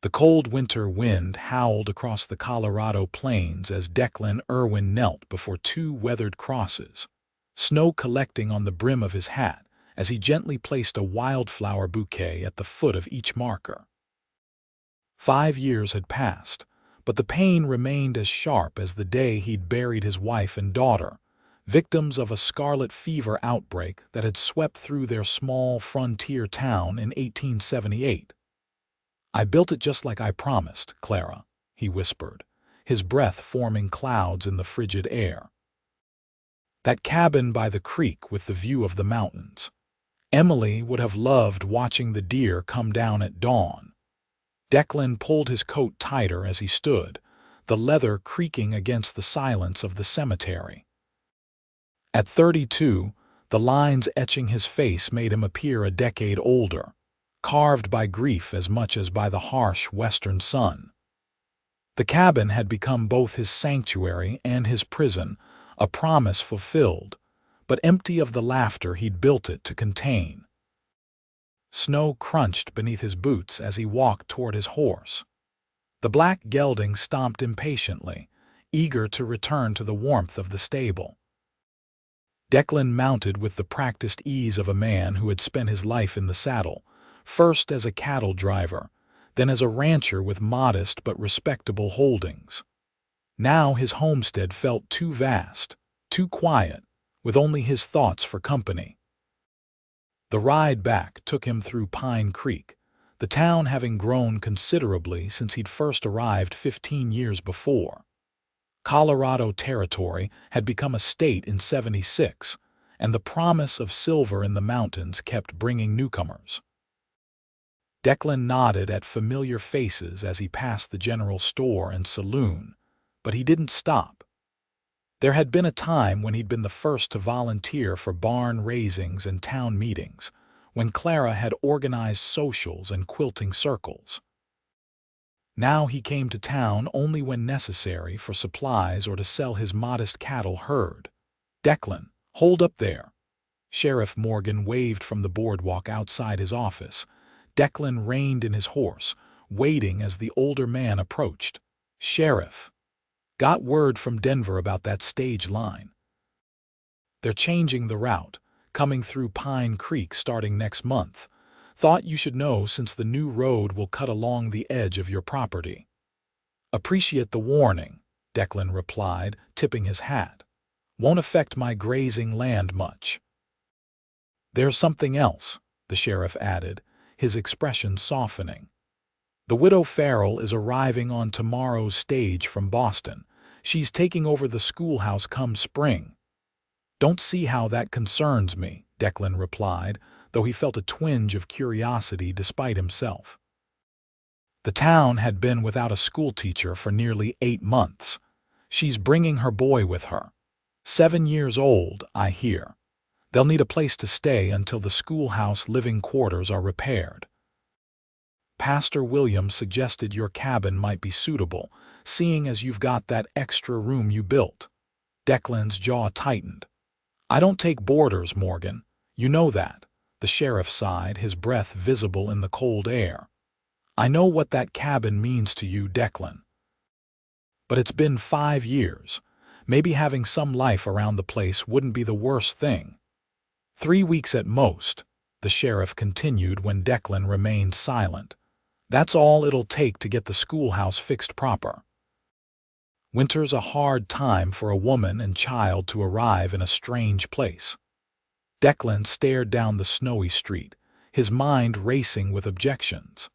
The cold winter wind howled across the Colorado plains as Declan Irwin knelt before two weathered crosses, snow collecting on the brim of his hat as he gently placed a wildflower bouquet at the foot of each marker. 5 years had passed, but the pain remained as sharp as the day he'd buried his wife and daughter, victims of a scarlet fever outbreak that had swept through their small frontier town in 1878. "I built it just like I promised, Clara," he whispered, his breath forming clouds in the frigid air. "That cabin by the creek with the view of the mountains. Emily would have loved watching the deer come down at dawn." Declan pulled his coat tighter as he stood, the leather creaking against the silence of the cemetery. At 32, the lines etching his face made him appear a decade older, carved by grief as much as by the harsh western sun. The cabin had become both his sanctuary and his prison, a promise fulfilled, but empty of the laughter he'd built it to contain. Snow crunched beneath his boots as he walked toward his horse. The black gelding stomped impatiently, eager to return to the warmth of the stable. Declan mounted with the practiced ease of a man who had spent his life in the saddle, first as a cattle driver, then as a rancher with modest but respectable holdings. Now his homestead felt too vast, too quiet, with only his thoughts for company. The ride back took him through Pine Creek, the town having grown considerably since he'd first arrived 15 years before. Colorado Territory had become a state in '76, and the promise of silver in the mountains kept bringing newcomers. Declan nodded at familiar faces as he passed the general store and saloon, but he didn't stop. There had been a time when he'd been the first to volunteer for barn raisings and town meetings, when Clara had organized socials and quilting circles. Now he came to town only when necessary for supplies or to sell his modest cattle herd. "Declan, hold up there." Sheriff Morgan waved from the boardwalk outside his office. Declan reined in his horse, waiting as the older man approached. "Sheriff, got word from Denver about that stage line. They're changing the route, coming through Pine Creek starting next month. Thought you should know since the new road will cut along the edge of your property." "Appreciate the warning," Declan replied, tipping his hat. "Won't affect my grazing land much." "There's something else," the sheriff added, his expression softening. "The widow Farrell is arriving on tomorrow's stage from Boston. She's taking over the schoolhouse come spring." "Don't see how that concerns me," Declan replied, though he felt a twinge of curiosity despite himself. The town had been without a schoolteacher for nearly 8 months. She's bringing her boy with her. 7 years old, I hear. They'll need a place to stay until the schoolhouse living quarters are repaired. Pastor Williams suggested your cabin might be suitable, seeing as you've got that extra room you built. Declan's jaw tightened. "I don't take boarders, Morgan. You know that." The sheriff sighed, his breath visible in the cold air. "I know what that cabin means to you, Declan. But it's been 5 years. Maybe having some life around the place wouldn't be the worst thing." 3 weeks at most, the sheriff continued when Declan remained silent. "That's all it'll take to get the schoolhouse fixed proper. Winter's a hard time for a woman and child to arrive in a strange place." Declan stared down the snowy street, his mind racing with objections.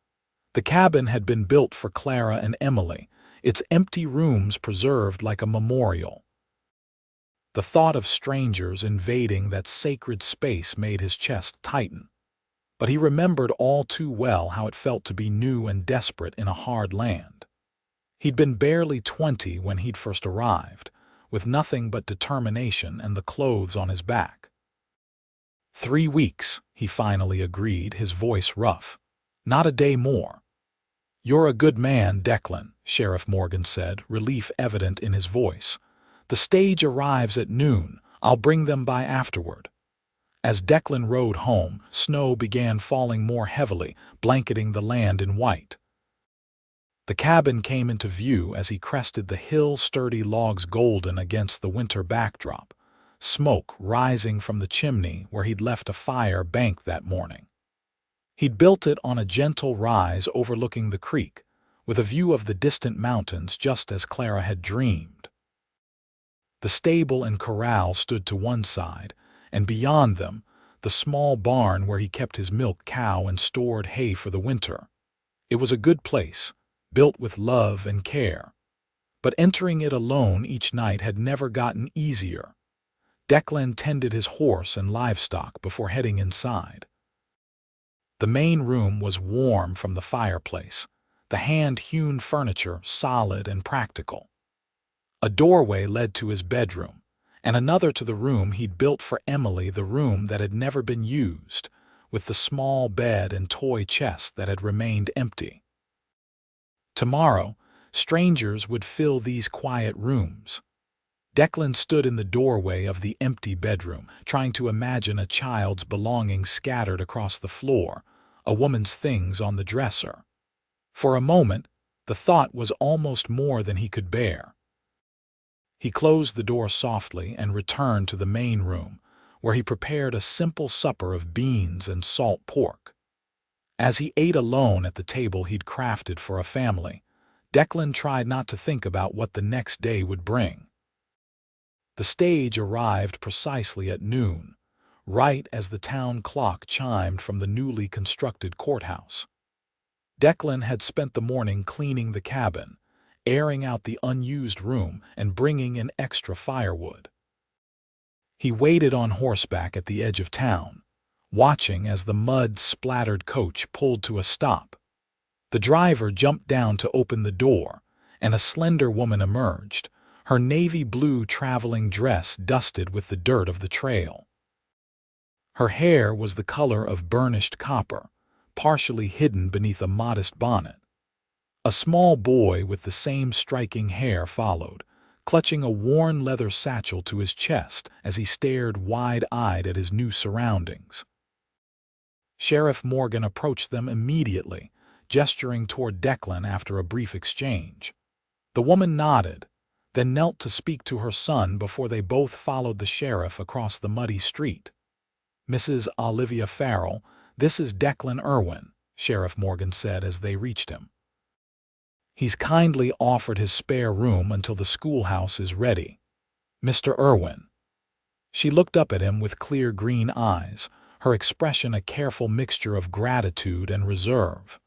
The cabin had been built for Clara and Emily, its empty rooms preserved like a memorial. The thought of strangers invading that sacred space made his chest tighten. But he remembered all too well how it felt to be new and desperate in a hard land. He'd been barely 20 when he'd first arrived, with nothing but determination and the clothes on his back. 3 weeks, he finally agreed, his voice rough. "Not a day more." "You're a good man, Declan," Sheriff Morgan said, relief evident in his voice. "The stage arrives at noon. I'll bring them by afterward." As Declan rode home, snow began falling more heavily, blanketing the land in white. The cabin came into view as he crested the hill, sturdy logs golden against the winter backdrop, smoke rising from the chimney where he'd left a fire banked that morning. He'd built it on a gentle rise overlooking the creek, with a view of the distant mountains just as Clara had dreamed. The stable and corral stood to one side, and beyond them, the small barn where he kept his milk cow and stored hay for the winter. It was a good place, built with love and care. But entering it alone each night had never gotten easier. Declan tended his horse and livestock before heading inside. The main room was warm from the fireplace, the hand-hewn furniture solid and practical. A doorway led to his bedroom, and another to the room he'd built for Emily, the room that had never been used, with the small bed and toy chest that had remained empty. Tomorrow, strangers would fill these quiet rooms. Declan stood in the doorway of the empty bedroom, trying to imagine a child's belongings scattered across the floor, a woman's things on the dresser. For a moment, the thought was almost more than he could bear. He closed the door softly and returned to the main room, where he prepared a simple supper of beans and salt pork. As he ate alone at the table he'd crafted for a family, Declan tried not to think about what the next day would bring. The stage arrived precisely at noon, right as the town clock chimed from the newly constructed courthouse. Declan had spent the morning cleaning the cabin, airing out the unused room and bringing in extra firewood. He waited on horseback at the edge of town, watching as the mud-splattered coach pulled to a stop. The driver jumped down to open the door, and a slender woman emerged, her navy blue traveling dress dusted with the dirt of the trail. Her hair was the color of burnished copper, partially hidden beneath a modest bonnet. A small boy with the same striking hair followed, clutching a worn leather satchel to his chest as he stared wide-eyed at his new surroundings. Sheriff Morgan approached them immediately, gesturing toward Declan after a brief exchange. The woman nodded, then knelt to speak to her son before they both followed the sheriff across the muddy street. "Mrs. Olivia Farrell, this is Declan Irwin," Sheriff Morgan said as they reached him. "He's kindly offered his spare room until the schoolhouse is ready. Mr. Irwin." She looked up at him with clear green eyes, her expression a careful mixture of gratitude and reserve.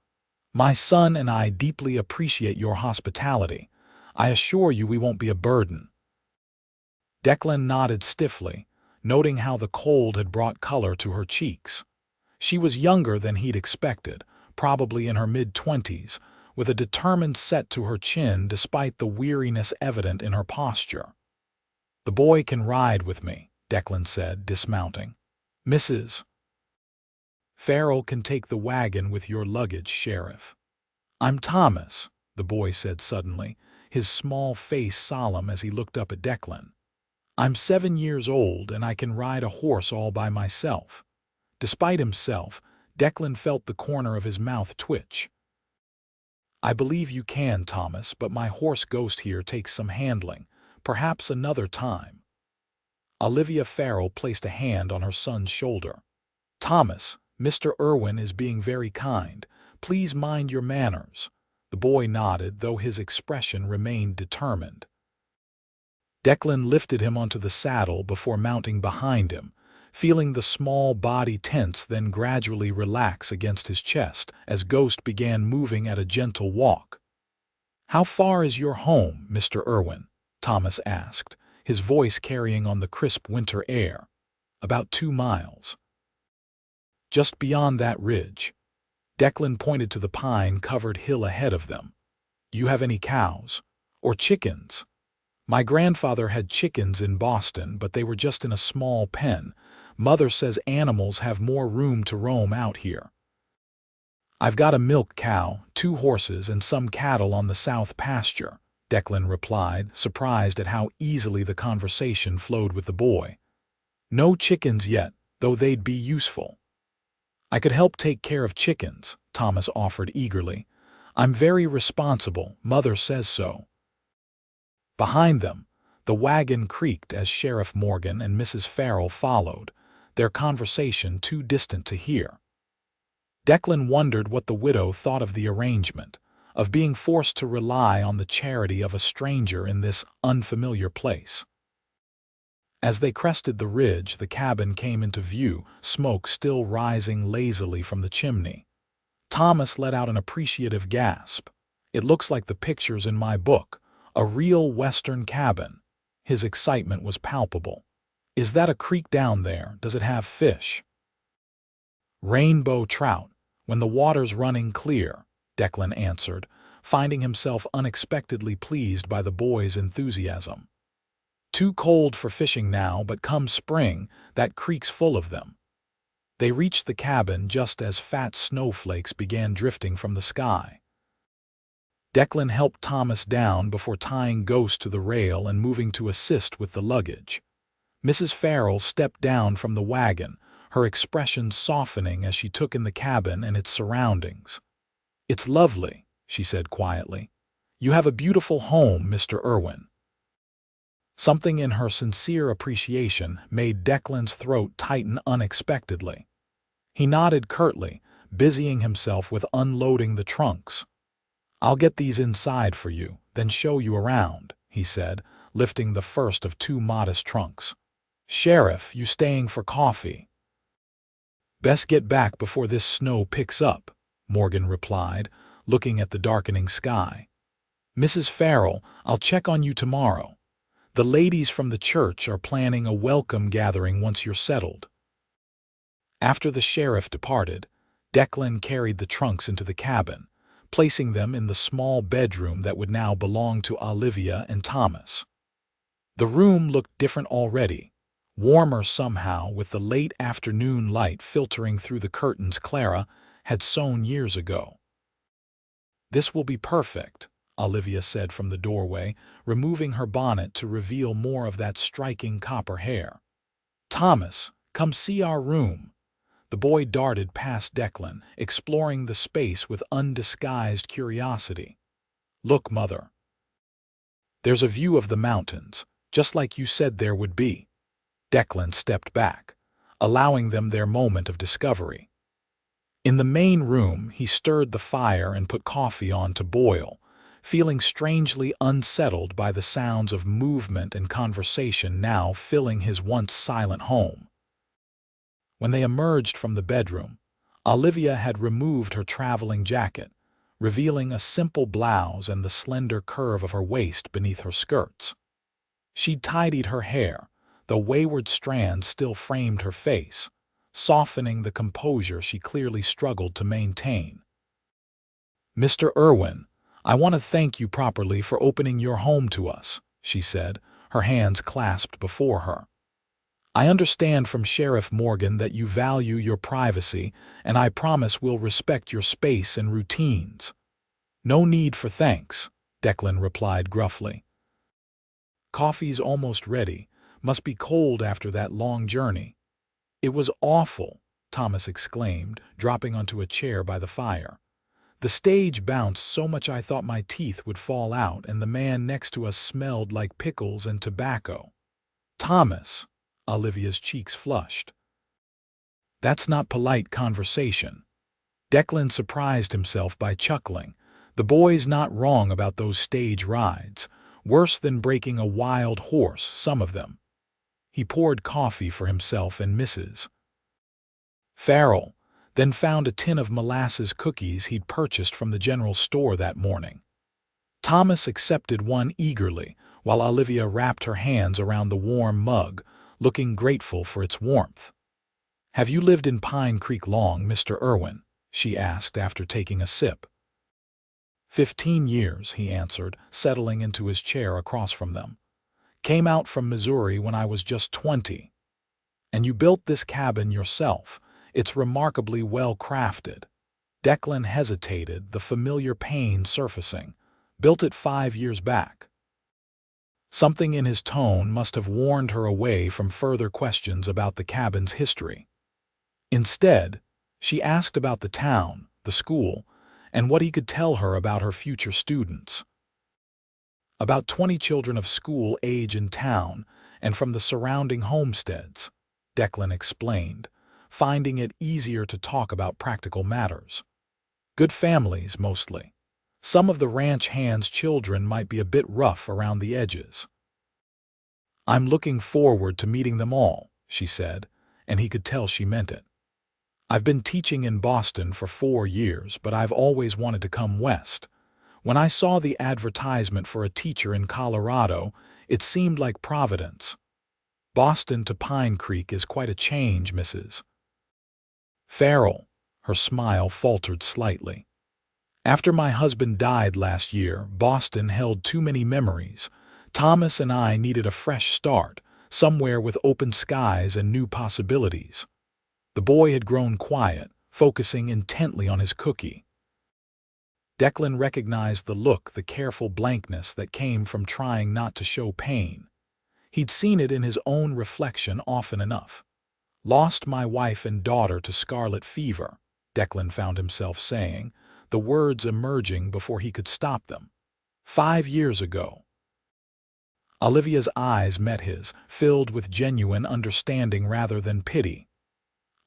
"My son and I deeply appreciate your hospitality. I assure you we won't be a burden." Declan nodded stiffly, noting how the cold had brought color to her cheeks. She was younger than he'd expected, probably in her mid-20s, with a determined set to her chin despite the weariness evident in her posture. "The boy can ride with me," Declan said, dismounting. "Mrs. Farrell can take the wagon with your luggage, Sheriff." "I'm Thomas," the boy said suddenly, his small face solemn as he looked up at Declan. "I'm 7 years old and I can ride a horse all by myself." Despite himself, Declan felt the corner of his mouth twitch. "I believe you can, Thomas, but my horse Ghost here takes some handling, perhaps another time." Olivia Farrell placed a hand on her son's shoulder. "Thomas, Mr. Irwin is being very kind. Please mind your manners." The boy nodded, though his expression remained determined. Declan lifted him onto the saddle before mounting behind him, feeling the small body tense then gradually relax against his chest as Ghost began moving at a gentle walk. "How far is your home, Mr. Irwin?" Thomas asked, his voice carrying on the crisp winter air. "About 2 miles. Just beyond that ridge." Declan pointed to the pine-covered hill ahead of them. "You have any cows? Or chickens?" "My grandfather had chickens in Boston, but they were just in a small pen. Mother says animals have more room to roam out here." "I've got a milk cow, 2 horses, and some cattle on the south pasture," Declan replied, surprised at how easily the conversation flowed with the boy. "No chickens yet, though they'd be useful." "I could help take care of chickens," Thomas offered eagerly. I'm very responsible, Mother says so. Behind them, the wagon creaked as Sheriff Morgan and Mrs. Farrell followed, their conversation too distant to hear. Declan wondered what the widow thought of the arrangement, of being forced to rely on the charity of a stranger in this unfamiliar place. As they crested the ridge, the cabin came into view, smoke still rising lazily from the chimney. Thomas let out an appreciative gasp. It looks like the pictures in my book, a real Western cabin. His excitement was palpable. Is that a creek down there? Does it have fish? Rainbow trout, when the water's running clear, Declan answered, finding himself unexpectedly pleased by the boy's enthusiasm. Too cold for fishing now, but come spring, that creek's full of them. They reached the cabin just as fat snowflakes began drifting from the sky. Declan helped Thomas down before tying Ghost to the rail and moving to assist with the luggage. Mrs. Farrell stepped down from the wagon, her expression softening as she took in the cabin and its surroundings. "It's lovely," she said quietly. "You have a beautiful home, Mr. Irwin." Something in her sincere appreciation made Declan's throat tighten unexpectedly. He nodded curtly, busying himself with unloading the trunks. "I'll get these inside for you, then show you around," he said, lifting the first of two modest trunks. "Sheriff, you staying for coffee?" "Best get back before this snow picks up," Morgan replied, looking at the darkening sky. "Mrs. Farrell, I'll check on you tomorrow. The ladies from the church are planning a welcome gathering once you're settled." After the sheriff departed, Declan carried the trunks into the cabin, placing them in the small bedroom that would now belong to Olivia and Thomas. The room looked different already, warmer somehow with the late afternoon light filtering through the curtains Clara had sewn years ago. "This will be perfect," Olivia said from the doorway, removing her bonnet to reveal more of that striking copper hair. "Thomas, come see our room." The boy darted past Declan, exploring the space with undisguised curiosity. "Look, Mother. There's a view of the mountains, just like you said there would be." Declan stepped back, allowing them their moment of discovery. In the main room, he stirred the fire and put coffee on to boil, feeling strangely unsettled by the sounds of movement and conversation now filling his once silent home. When they emerged from the bedroom, Olivia had removed her traveling jacket, revealing a simple blouse and the slender curve of her waist beneath her skirts. She'd tidied her hair, though wayward strands still framed her face, softening the composure she clearly struggled to maintain. "Mr. Irwin, I want to thank you properly for opening your home to us," she said, her hands clasped before her. "I understand from Sheriff Morgan that you value your privacy, and I promise we'll respect your space and routines." "No need for thanks," Declan replied gruffly. "Coffee's almost ready. Must be cold after that long journey." "It was awful," Thomas exclaimed, dropping onto a chair by the fire. "The stage bounced so much I thought my teeth would fall out, and the man next to us smelled like pickles and tobacco." "Thomas," Olivia's cheeks flushed. "That's not polite conversation." Declan surprised himself by chuckling. The boy's not wrong about those stage rides, worse than breaking a wild horse, some of them. He poured coffee for himself and Mrs. Farrell, then found a tin of molasses cookies he'd purchased from the general store that morning. Thomas accepted one eagerly, while Olivia wrapped her hands around the warm mug, looking grateful for its warmth. "Have you lived in Pine Creek long, Mr. Irwin?" she asked after taking a sip. 15 years, he answered, settling into his chair across from them. "Came out from Missouri when I was just 20. And you built this cabin yourself. It's remarkably well crafted." Declan hesitated, the familiar pain surfacing. "Built it 5 years back." Something in his tone must have warned her away from further questions about the cabin's history. Instead, she asked about the town, the school, and what he could tell her about her future students. About 20 children of school age in town and from the surrounding homesteads, Declan explained, finding it easier to talk about practical matters. Good families, mostly. Some of the ranch hands' children might be a bit rough around the edges. "I'm looking forward to meeting them all," she said, and he could tell she meant it. "I've been teaching in Boston for 4 years, but I've always wanted to come west. When I saw the advertisement for a teacher in Colorado, it seemed like Providence. Boston to Pine Creek is quite a change, Mrs. Farrell." Her smile faltered slightly. "After my husband died last year, Boston held too many memories. Thomas and I needed a fresh start, somewhere with open skies and new possibilities." The boy had grown quiet, focusing intently on his cookie. Declan recognized the look, the careful blankness that came from trying not to show pain. He'd seen it in his own reflection often enough. "Lost my wife and daughter to scarlet fever," Declan found himself saying, the words emerging before he could stop them. 5 years ago. Olivia's eyes met his, filled with genuine understanding rather than pity.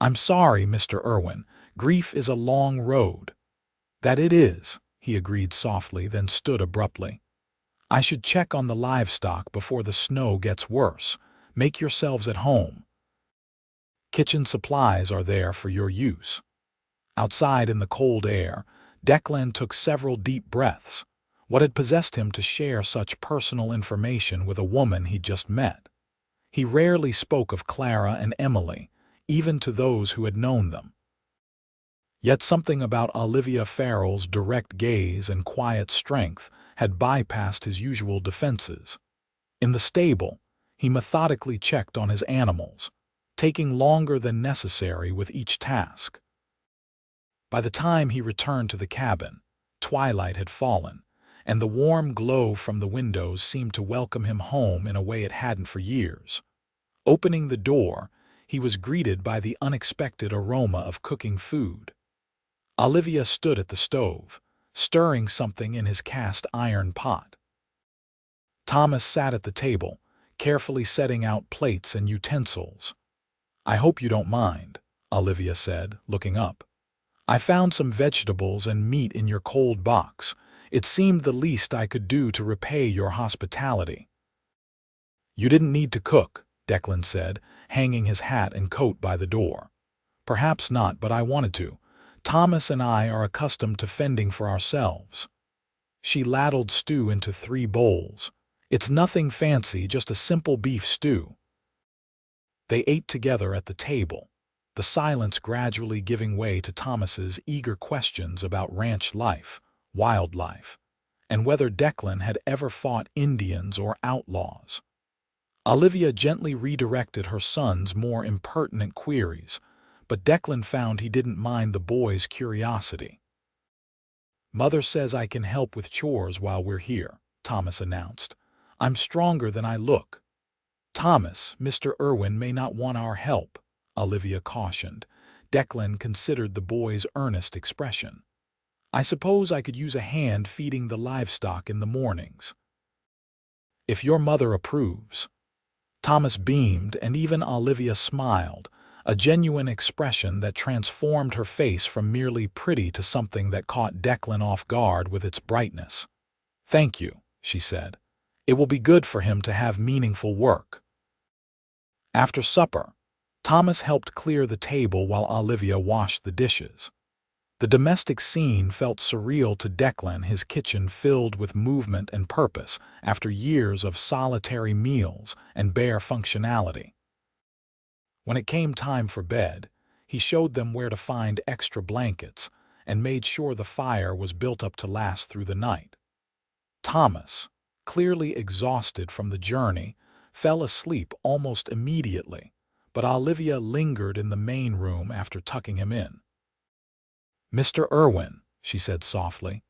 "I'm sorry, Mr. Irwin. Grief is a long road." "That it is," he agreed softly, then stood abruptly. "I should check on the livestock before the snow gets worse. Make yourselves at home. Kitchen supplies are there for your use." Outside in the cold air, Declan took several deep breaths. What had possessed him to share such personal information with a woman he'd just met? He rarely spoke of Clara and Emily, even to those who had known them. Yet something about Olivia Farrell's direct gaze and quiet strength had bypassed his usual defenses. In the stable, he methodically checked on his animals, taking longer than necessary with each task. By the time he returned to the cabin, twilight had fallen, and the warm glow from the windows seemed to welcome him home in a way it hadn't for years. Opening the door, he was greeted by the unexpected aroma of cooking food. Olivia stood at the stove, stirring something in his cast iron pot. Thomas sat at the table, carefully setting out plates and utensils. "I hope you don't mind," Olivia said, looking up. "I found some vegetables and meat in your cold box. It seemed the least I could do to repay your hospitality." "You didn't need to cook," Declan said, hanging his hat and coat by the door. "Perhaps not, but I wanted to. Thomas and I are accustomed to fending for ourselves." She ladled stew into 3 bowls. "It's nothing fancy, just a simple beef stew." They ate together at the table, the silence gradually giving way to Thomas's eager questions about ranch life, wildlife, and whether Declan had ever fought Indians or outlaws. Olivia gently redirected her son's more impertinent queries, but Declan found he didn't mind the boy's curiosity. "Mother says I can help with chores while we're here," Thomas announced. "I'm stronger than I look." "Thomas, Mr. Irwin may not want our help," Olivia cautioned. Declan considered the boy's earnest expression. "I suppose I could use a hand feeding the livestock in the mornings." "If your mother approves." Thomas beamed, and even Olivia smiled, a genuine expression that transformed her face from merely pretty to something that caught Declan off guard with its brightness. "Thank you," she said. "It will be good for him to have meaningful work." After supper, Thomas helped clear the table while Olivia washed the dishes. The domestic scene felt surreal to Declan, his kitchen filled with movement and purpose after years of solitary meals and bare functionality. When it came time for bed, he showed them where to find extra blankets and made sure the fire was built up to last through the night. Thomas, clearly exhausted from the journey, fell asleep almost immediately, but Olivia lingered in the main room after tucking him in. "Mr. Irwin," she said softly,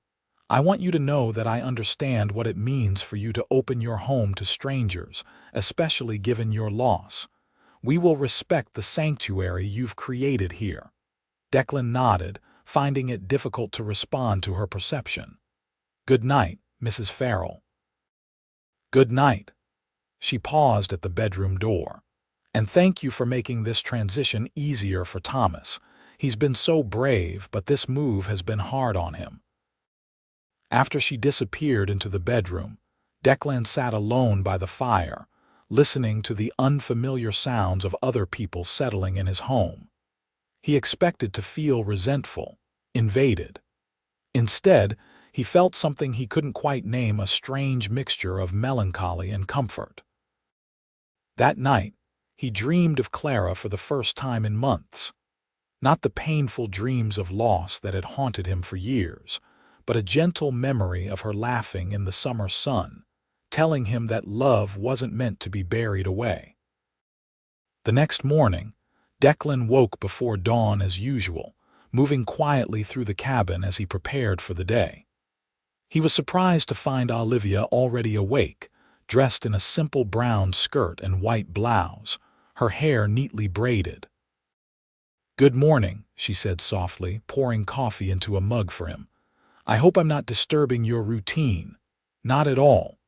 "I want you to know that I understand what it means for you to open your home to strangers, especially given your loss. We will respect the sanctuary you've created here." Declan nodded, finding it difficult to respond to her perception. "Good night, Mrs. Farrell." "Good night." She paused at the bedroom door. "And thank you for making this transition easier for Thomas. He's been so brave, but this move has been hard on him." After she disappeared into the bedroom, Declan sat alone by the fire, listening to the unfamiliar sounds of other people settling in his home. He expected to feel resentful, invaded. Instead, he felt something he couldn't quite name, a strange mixture of melancholy and comfort. That night, he dreamed of Clara for the first time in months. Not the painful dreams of loss that had haunted him for years, but a gentle memory of her laughing in the summer sun, telling him that love wasn't meant to be buried away. The next morning, Declan woke before dawn as usual, moving quietly through the cabin as he prepared for the day. He was surprised to find Olivia already awake, dressed in a simple brown skirt and white blouse, her hair neatly braided. "Good morning," she said softly, pouring coffee into a mug for him. "I hope I'm not disturbing your routine." "Not at all."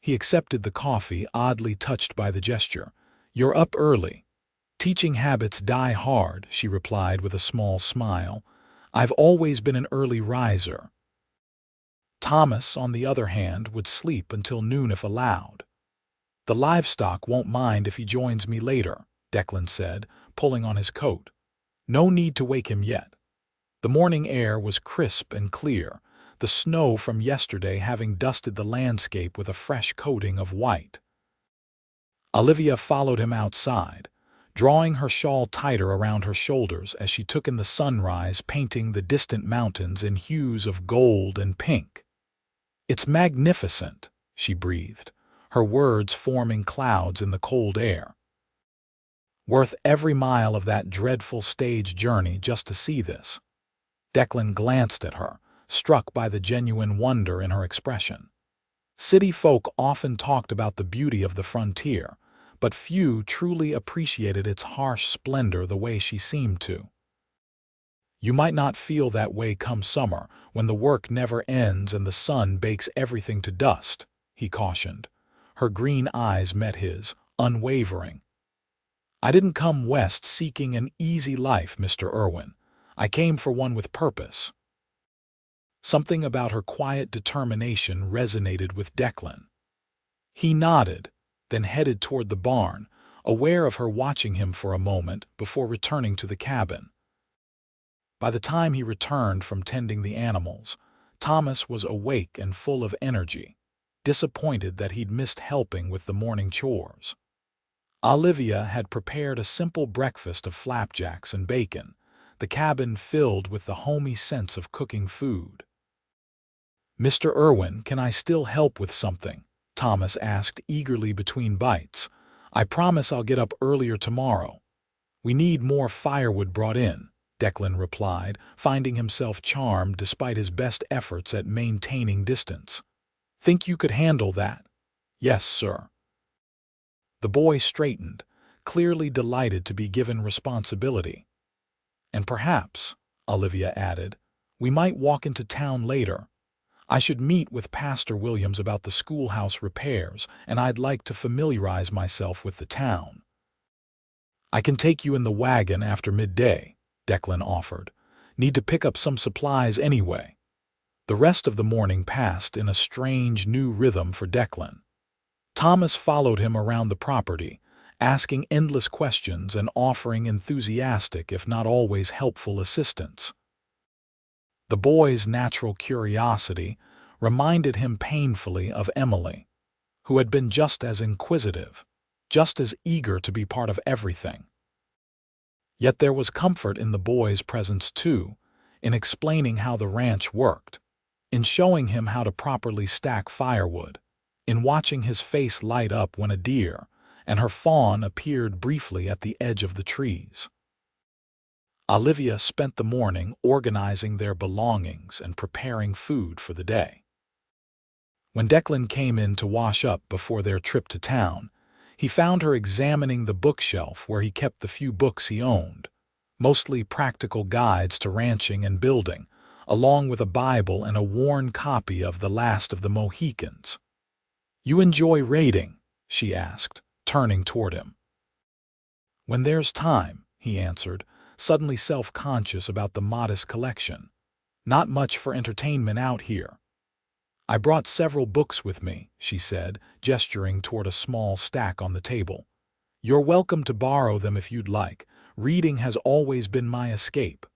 He accepted the coffee, oddly touched by the gesture. "You're up early." "Teaching habits die hard," she replied with a small smile. "I've always been an early riser." Thomas, on the other hand, would sleep until noon if allowed. "The livestock won't mind if he joins me later," Declan said, pulling on his coat. No need to wake him yet. The morning air was crisp and clear, the snow from yesterday having dusted the landscape with a fresh coating of white. Olivia followed him outside, drawing her shawl tighter around her shoulders as she took in the sunrise, painting the distant mountains in hues of gold and pink. "It's magnificent," she breathed, her words forming clouds in the cold air. "Worth every mile of that dreadful stage journey just to see this." Declan glanced at her, struck by the genuine wonder in her expression. City folk often talked about the beauty of the frontier, but few truly appreciated its harsh splendor the way she seemed to. "You might not feel that way come summer, when the work never ends and the sun bakes everything to dust," he cautioned. Her green eyes met his, unwavering. "I didn't come west seeking an easy life, Mr. Irwin. I came for one with purpose." Something about her quiet determination resonated with Declan. He nodded, then headed toward the barn, aware of her watching him for a moment before returning to the cabin. By the time he returned from tending the animals, Thomas was awake and full of energy, disappointed that he'd missed helping with the morning chores. Olivia had prepared a simple breakfast of flapjacks and bacon, the cabin filled with the homey sense of cooking food. "Mr. Irwin, can I still help with something?" Thomas asked eagerly between bites. "I promise I'll get up earlier tomorrow." "We need more firewood brought in," Declan replied, finding himself charmed despite his best efforts at maintaining distance. "Think you could handle that?" "Yes, sir." The boy straightened, clearly delighted to be given responsibility. "And perhaps," Olivia added, "we might walk into town later. I should meet with Pastor Williams about the schoolhouse repairs, and I'd like to familiarize myself with the town." "I can take you in the wagon after midday," Declan offered. "Need to pick up some supplies anyway." The rest of the morning passed in a strange new rhythm for Declan. Thomas followed him around the property, asking endless questions and offering enthusiastic if not always helpful assistance. The boy's natural curiosity reminded him painfully of Emily, who had been just as inquisitive, just as eager to be part of everything. Yet there was comfort in the boy's presence too, in explaining how the ranch worked, in showing him how to properly stack firewood, in watching his face light up when a deer and her fawn appeared briefly at the edge of the trees. Olivia spent the morning organizing their belongings and preparing food for the day. When Declan came in to wash up before their trip to town, he found her examining the bookshelf where he kept the few books he owned. mostly practical guides to ranching and building, along with a Bible and a worn copy of The Last of the Mohicans. "You enjoy raiding?" she asked, turning toward him. "When there's time," he answered, suddenly self-conscious about the modest collection. "Not much for entertainment out here." "I brought several books with me," she said, gesturing toward a small stack on the table. "You're welcome to borrow them if you'd like. Reading has always been my escape."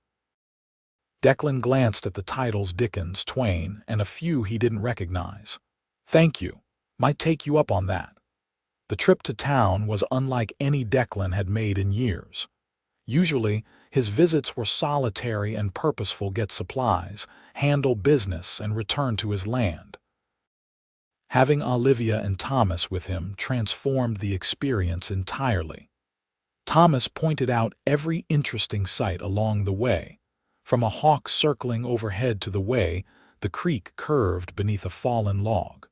Declan glanced at the titles Dickens, Twain, and a few he didn't recognize. "Thank you. Might take you up on that." The trip to town was unlike any Declan had made in years. Usually, his visits were solitary and purposeful: get supplies, handle business, and return to his land. Having Olivia and Thomas with him transformed the experience entirely. Thomas pointed out every interesting sight along the way, from a hawk circling overhead to the way the creek curved beneath a fallen log.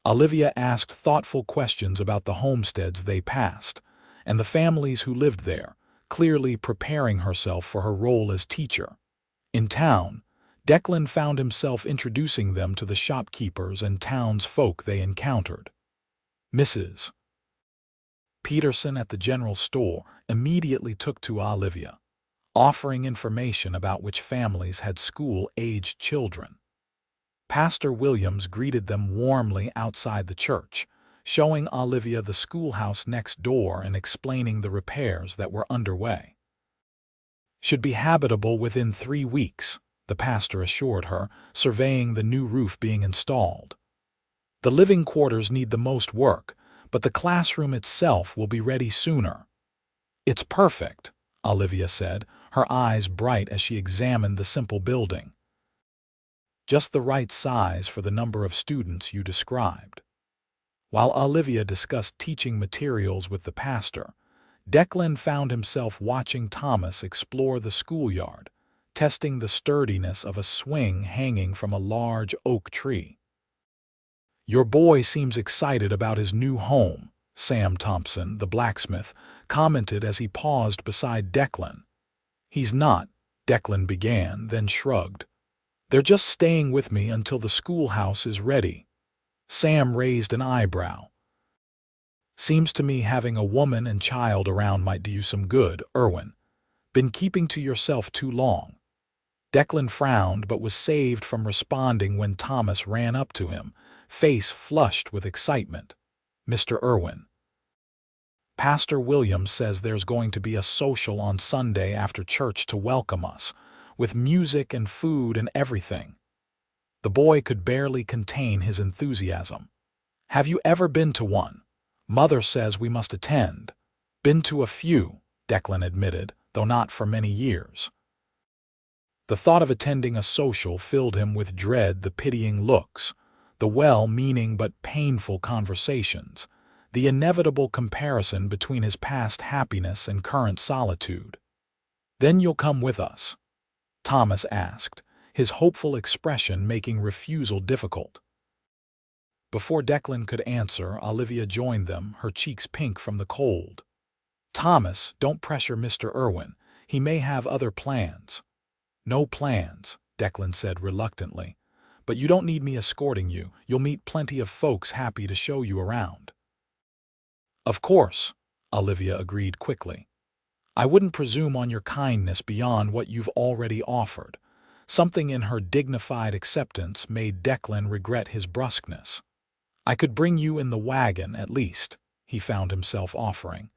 Olivia asked thoughtful questions about the homesteads they passed and the families who lived there, clearly preparing herself for her role as teacher. In town, Declan found himself introducing them to the shopkeepers and townsfolk they encountered. Mrs. Peterson at the general store immediately took to Olivia, offering information about which families had school-aged children. Pastor Williams greeted them warmly outside the church, showing Olivia the schoolhouse next door and explaining the repairs that were underway. "Should be habitable within 3 weeks," the pastor assured her, surveying the new roof being installed. "The living quarters need the most work, but the classroom itself will be ready sooner." "It's perfect," Olivia said, her eyes bright as she examined the simple building. "Just the right size for the number of students you described." While Olivia discussed teaching materials with the pastor, Declan found himself watching Thomas explore the schoolyard, testing the sturdiness of a swing hanging from a large oak tree. "Your boy seems excited about his new home," Sam Thompson, the blacksmith, commented as he paused beside Declan. "He's not," Declan began, then shrugged. "They're just staying with me until the schoolhouse is ready." Sam raised an eyebrow. "Seems to me having a woman and child around might do you some good, Irwin. Been keeping to yourself too long." Declan frowned but was saved from responding when Thomas ran up to him, face flushed with excitement. "Mr. Irwin, Pastor Williams says there's going to be a social on Sunday after church to welcome us, with music and food and everything." The boy could barely contain his enthusiasm. "Have you ever been to one? Mother says we must attend." "Been to a few," Declan admitted, though not for many years. The thought of attending a social filled him with dread: the pitying looks, the well-meaning but painful conversations, the inevitable comparison between his past happiness and current solitude. "Then you'll come with us?" Thomas asked, his hopeful expression making refusal difficult. Before Declan could answer, Olivia joined them, her cheeks pink from the cold. "Thomas, don't pressure Mr. Irwin. He may have other plans." "No plans," Declan said reluctantly. "But you don't need me escorting you. You'll meet plenty of folks happy to show you around." "Of course," Olivia agreed quickly. "I wouldn't presume on your kindness beyond what you've already offered." Something in her dignified acceptance made Declan regret his brusqueness. "I could bring you in the wagon, at least," he found himself offering.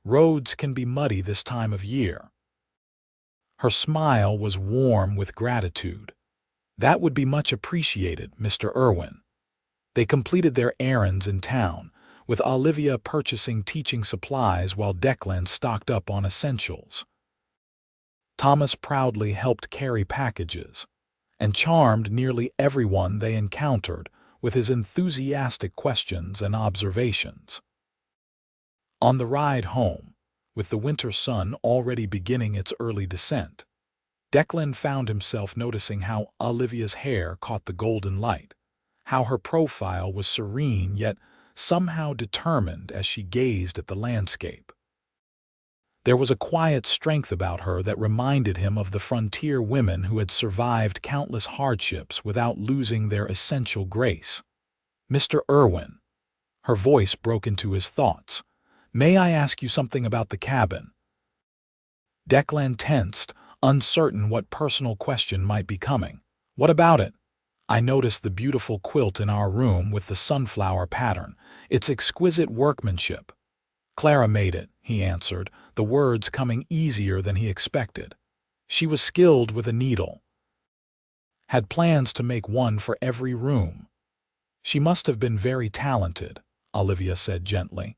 "Roads can be muddy this time of year." Her smile was warm with gratitude. "That would be much appreciated, Mr. Irwin." They completed their errands in town, with Olivia purchasing teaching supplies while Declan stocked up on essentials. Thomas proudly helped carry packages, and charmed nearly everyone they encountered with his enthusiastic questions and observations. On the ride home, with the winter sun already beginning its early descent, Declan found himself noticing how Olivia's hair caught the golden light, how her profile was serene yet somehow determined as she gazed at the landscape. There was a quiet strength about her that reminded him of the frontier women who had survived countless hardships without losing their essential grace. "Mr. Irwin," her voice broke into his thoughts. "May I ask you something about the cabin?" Declan tensed, uncertain what personal question might be coming. "What about it?" "I noticed the beautiful quilt in our room with the sunflower pattern. It's exquisite workmanship." "Clara made it," he answered, the words coming easier than he expected. "She was skilled with a needle. Had plans to make one for every room." "She must have been very talented," Olivia said gently.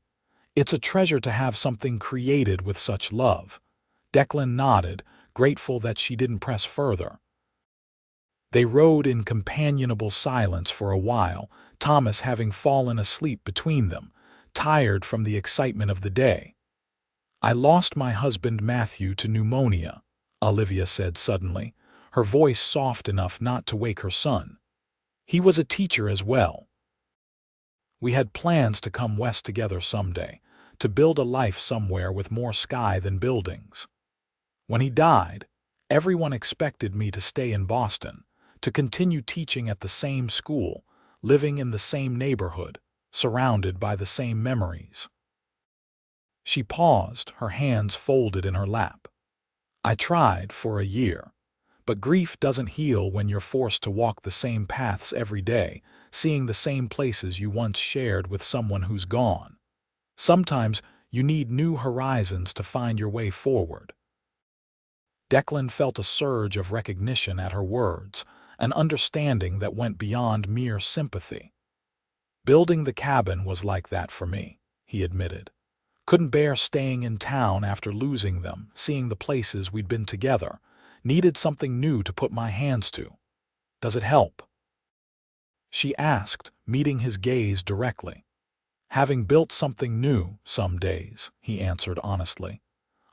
"It's a treasure to have something created with such love." Declan nodded, grateful that she didn't press further. They rode in companionable silence for a while, Thomas having fallen asleep between them, tired from the excitement of the day. "I lost my husband Matthew to pneumonia," Olivia said suddenly, her voice soft enough not to wake her son. "He was a teacher as well. We had plans to come west together someday, to build a life somewhere with more sky than buildings. When he died, everyone expected me to stay in Boston, to continue teaching at the same school, living in the same neighborhood, surrounded by the same memories." She paused, her hands folded in her lap. "I tried for a year. But grief doesn't heal when you're forced to walk the same paths every day, seeing the same places you once shared with someone who's gone. Sometimes you need new horizons to find your way forward." Declan felt a surge of recognition at her words, an understanding that went beyond mere sympathy. "Building the cabin was like that for me," he admitted. "Couldn't bear staying in town after losing them, seeing the places we'd been together. Needed something new to put my hands to." "Does it help?" she asked, meeting his gaze directly. "Having built something new, some days," he answered honestly.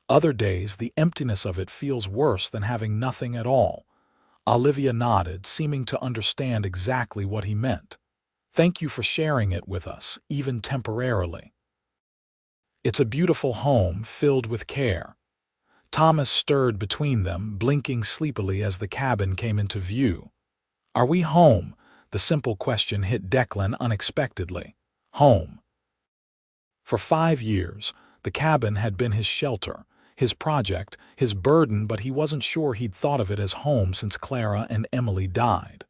"Other days, the emptiness of it feels worse than having nothing at all." Olivia nodded, seeming to understand exactly what he meant. "Thank you for sharing it with us, even temporarily. It's a beautiful home filled with care." Thomas stirred between them, blinking sleepily as the cabin came into view. "Are we home?" The simple question hit Declan unexpectedly. Home. For 5 years, the cabin had been his shelter, his project, his burden, but he wasn't sure he'd thought of it as home since Clara and Emily died.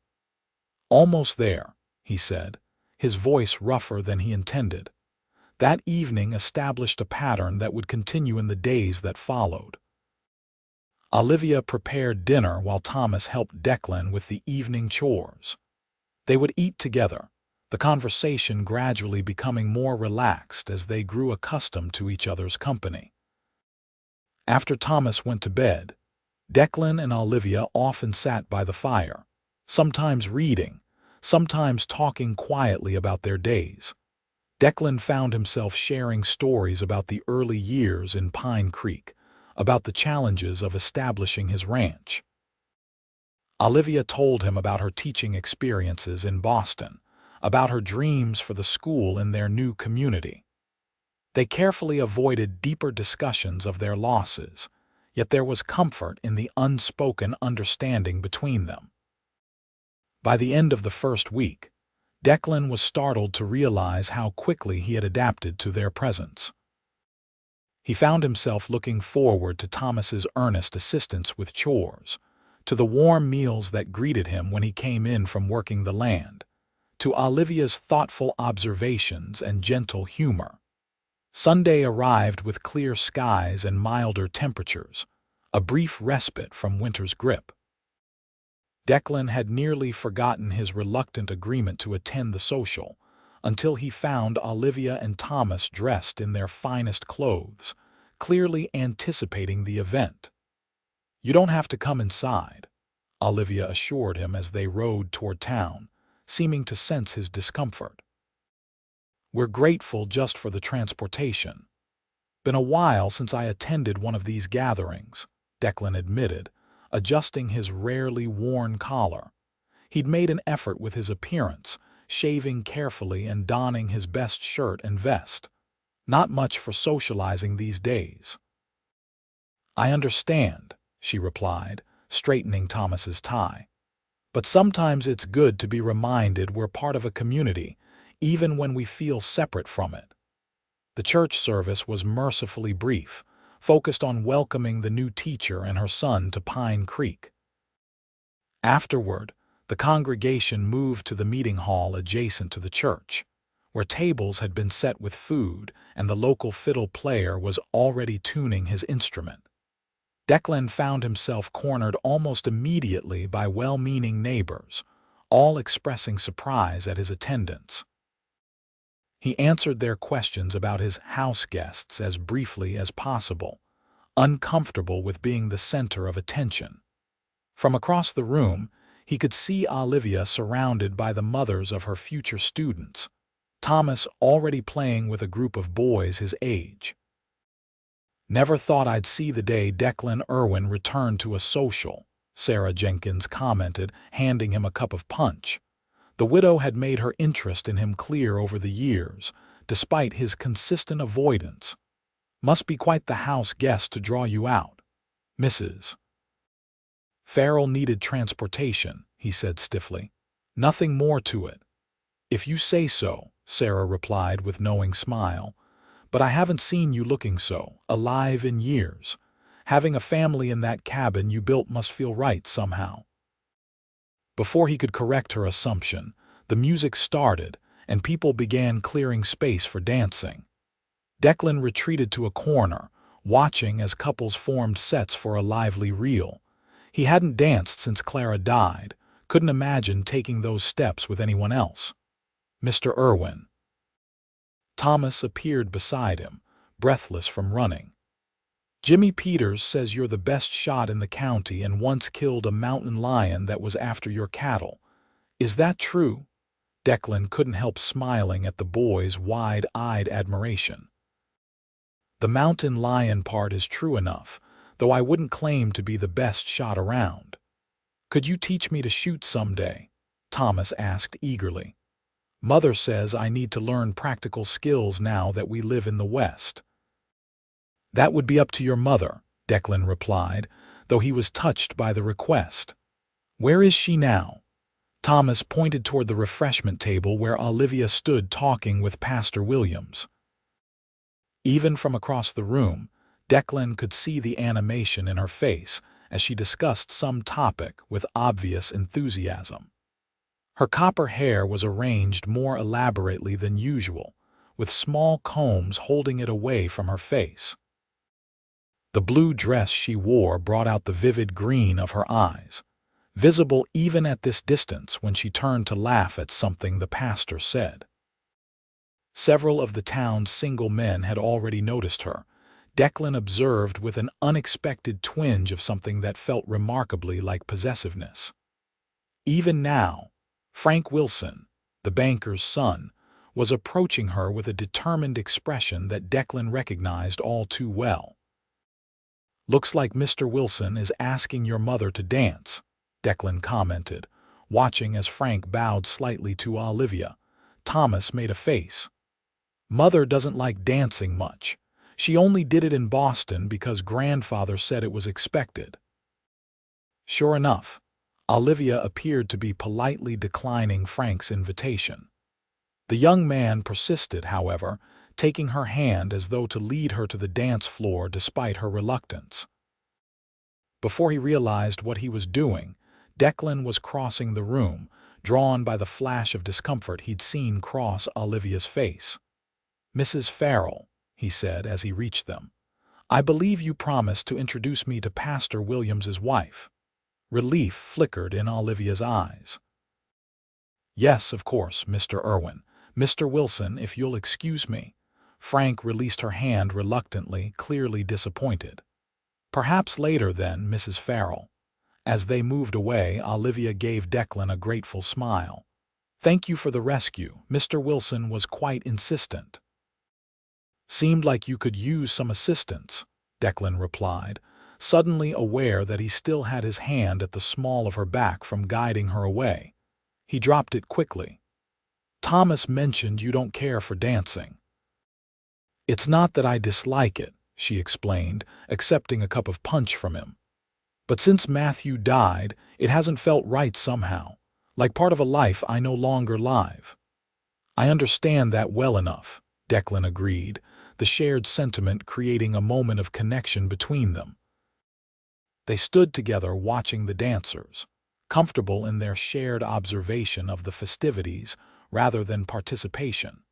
"Almost there," he said, his voice rougher than he intended. That evening established a pattern that would continue in the days that followed. Olivia prepared dinner while Thomas helped Declan with the evening chores. They would eat together, the conversation gradually becoming more relaxed as they grew accustomed to each other's company. After Thomas went to bed, Declan and Olivia often sat by the fire, sometimes reading, sometimes talking quietly about their days. Declan found himself sharing stories about the early years in Pine Creek, about the challenges of establishing his ranch. Olivia told him about her teaching experiences in Boston, about her dreams for the school in their new community. They carefully avoided deeper discussions of their losses, yet there was comfort in the unspoken understanding between them. By the end of the first week, Declan was startled to realize how quickly he had adapted to their presence. He found himself looking forward to Thomas's earnest assistance with chores, to the warm meals that greeted him when he came in from working the land, to Olivia's thoughtful observations and gentle humor. Sunday arrived with clear skies and milder temperatures, a brief respite from winter's grip. Declan had nearly forgotten his reluctant agreement to attend the social, until he found Olivia and Thomas dressed in their finest clothes, clearly anticipating the event. "You don't have to come inside," Olivia assured him as they rode toward town, seeming to sense his discomfort. "We're grateful just for the transportation. Been a while since I attended one of these gatherings," Declan admitted, adjusting his rarely worn collar. He'd made an effort with his appearance, shaving carefully and donning his best shirt and vest. "Not much for socializing these days." "I understand," she replied, straightening Thomas's tie. "But sometimes it's good to be reminded we're part of a community, even when we feel separate from it." The church service was mercifully brief, focused on welcoming the new teacher and her son to Pine Creek. Afterward, the congregation moved to the meeting hall adjacent to the church, where tables had been set with food and the local fiddle player was already tuning his instrument. Declan found himself cornered almost immediately by well-meaning neighbors, all expressing surprise at his attendance. He answered their questions about his house guests as briefly as possible, uncomfortable with being the center of attention. From across the room, he could see Olivia surrounded by the mothers of her future students, Thomas already playing with a group of boys his age. "Never thought I'd see the day Declan Irwin returned to a social," Sarah Jenkins commented, handing him a cup of punch. The widow had made her interest in him clear over the years, despite his consistent avoidance. "Must be quite the house guest to draw you out, Mrs. Farrell needed transportation," he said stiffly. "Nothing more to it." "If you say so," Sarah replied with knowing smile. "But I haven't seen you looking so alive in years. Having a family in that cabin you built must feel right somehow." Before he could correct her assumption, the music started and people began clearing space for dancing. Declan retreated to a corner, watching as couples formed sets for a lively reel. He hadn't danced since Clara died, couldn't imagine taking those steps with anyone else. "Mr. Irwin." Thomas appeared beside him, breathless from running. "Jimmy Peters says you're the best shot in the county and once killed a mountain lion that was after your cattle. Is that true?" Declan couldn't help smiling at the boy's wide-eyed admiration. "The mountain lion part is true enough, though I wouldn't claim to be the best shot around." "Could you teach me to shoot someday?" Thomas asked eagerly. "Mother says I need to learn practical skills now that we live in the West." "That would be up to your mother," Declan replied, though he was touched by the request. "Where is she now?" Thomas pointed toward the refreshment table where Olivia stood talking with Pastor Williams. Even from across the room, Declan could see the animation in her face as she discussed some topic with obvious enthusiasm. Her copper hair was arranged more elaborately than usual, with small combs holding it away from her face. The blue dress she wore brought out the vivid green of her eyes, visible even at this distance when she turned to laugh at something the pastor said. Several of the town's single men had already noticed her. Declan observed with an unexpected twinge of something that felt remarkably like possessiveness. Even now, Frank Wilson, the banker's son, was approaching her with a determined expression that Declan recognized all too well. "Looks like Mr. Wilson is asking your mother to dance," Declan commented, watching as Frank bowed slightly to Olivia. Thomas made a face. "Mother doesn't like dancing much. She only did it in Boston because grandfather said it was expected." Sure enough, Olivia appeared to be politely declining Frank's invitation. The young man persisted, however, taking her hand as though to lead her to the dance floor despite her reluctance. Before he realized what he was doing, Declan was crossing the room, drawn by the flash of discomfort he'd seen cross Olivia's face. "Mrs. Farrell," he said as he reached them, "I believe you promised to introduce me to Pastor Williams's wife." Relief flickered in Olivia's eyes. "Yes, of course, Mr. Irwin. Mr. Wilson, if you'll excuse me." Frank released her hand reluctantly, clearly disappointed. "Perhaps later then, Mrs. Farrell." As they moved away, Olivia gave Declan a grateful smile. "Thank you for the rescue. Mr. Wilson was quite insistent." "Seemed like you could use some assistance," Declan replied, suddenly aware that he still had his hand at the small of her back from guiding her away. He dropped it quickly. "Thomas mentioned you don't care for dancing." "It's not that I dislike it," she explained, accepting a cup of punch from him. "But since Matthew died, it hasn't felt right somehow, like part of a life I no longer live." "I understand that well enough," Declan agreed, the shared sentiment creating a moment of connection between them. They stood together watching the dancers, comfortable in their shared observation of the festivities rather than participation.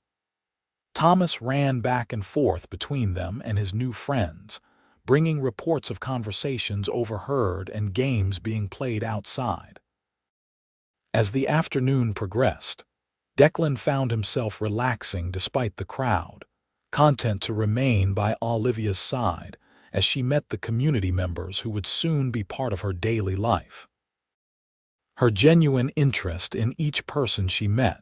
Thomas ran back and forth between them and his new friends, bringing reports of conversations overheard and games being played outside. As the afternoon progressed, Declan found himself relaxing despite the crowd, content to remain by Olivia's side as she met the community members who would soon be part of her daily life. Her genuine interest in each person she met,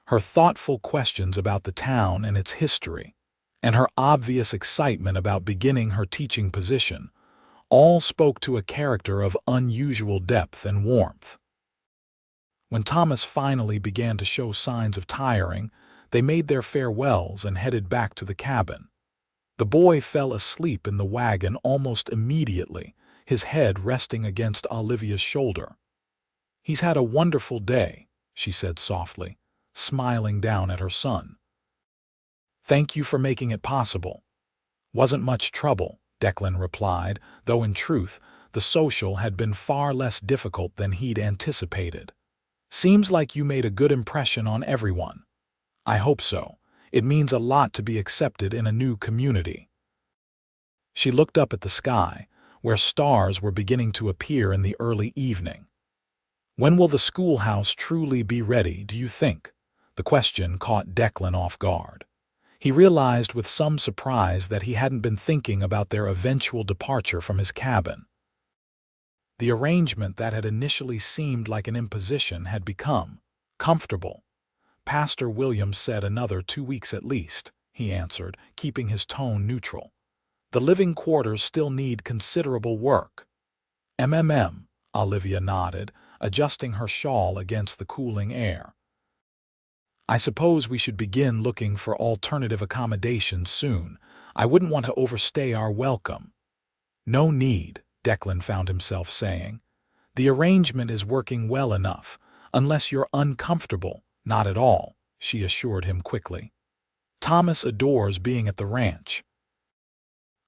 her thoughtful questions about the town and its history, and her obvious excitement about beginning her teaching position, all spoke to a character of unusual depth and warmth. When Thomas finally began to show signs of tiring, they made their farewells and headed back to the cabin. The boy fell asleep in the wagon almost immediately, his head resting against Olivia's shoulder. "He's had a wonderful day," she said softly, smiling down at her son. "Thank you for making it possible." "Wasn't much trouble," Declan replied, though in truth, the social had been far less difficult than he'd anticipated. "Seems like you made a good impression on everyone." "I hope so. It means a lot to be accepted in a new community." She looked up at the sky, where stars were beginning to appear in the early evening. "When will the schoolhouse truly be ready, do you think?" The question caught Declan off guard. He realized with some surprise that he hadn't been thinking about their eventual departure from his cabin. The arrangement that had initially seemed like an imposition had become comfortable. "Pastor Williams said another 2 weeks at least," he answered, keeping his tone neutral. "The living quarters still need considerable work." Olivia nodded, adjusting her shawl against the cooling air. "I suppose we should begin looking for alternative accommodations soon. I wouldn't want to overstay our welcome." "No need," Declan found himself saying. "The arrangement is working well enough, unless you're uncomfortable." "Not at all," she assured him quickly. "Thomas adores being at the ranch.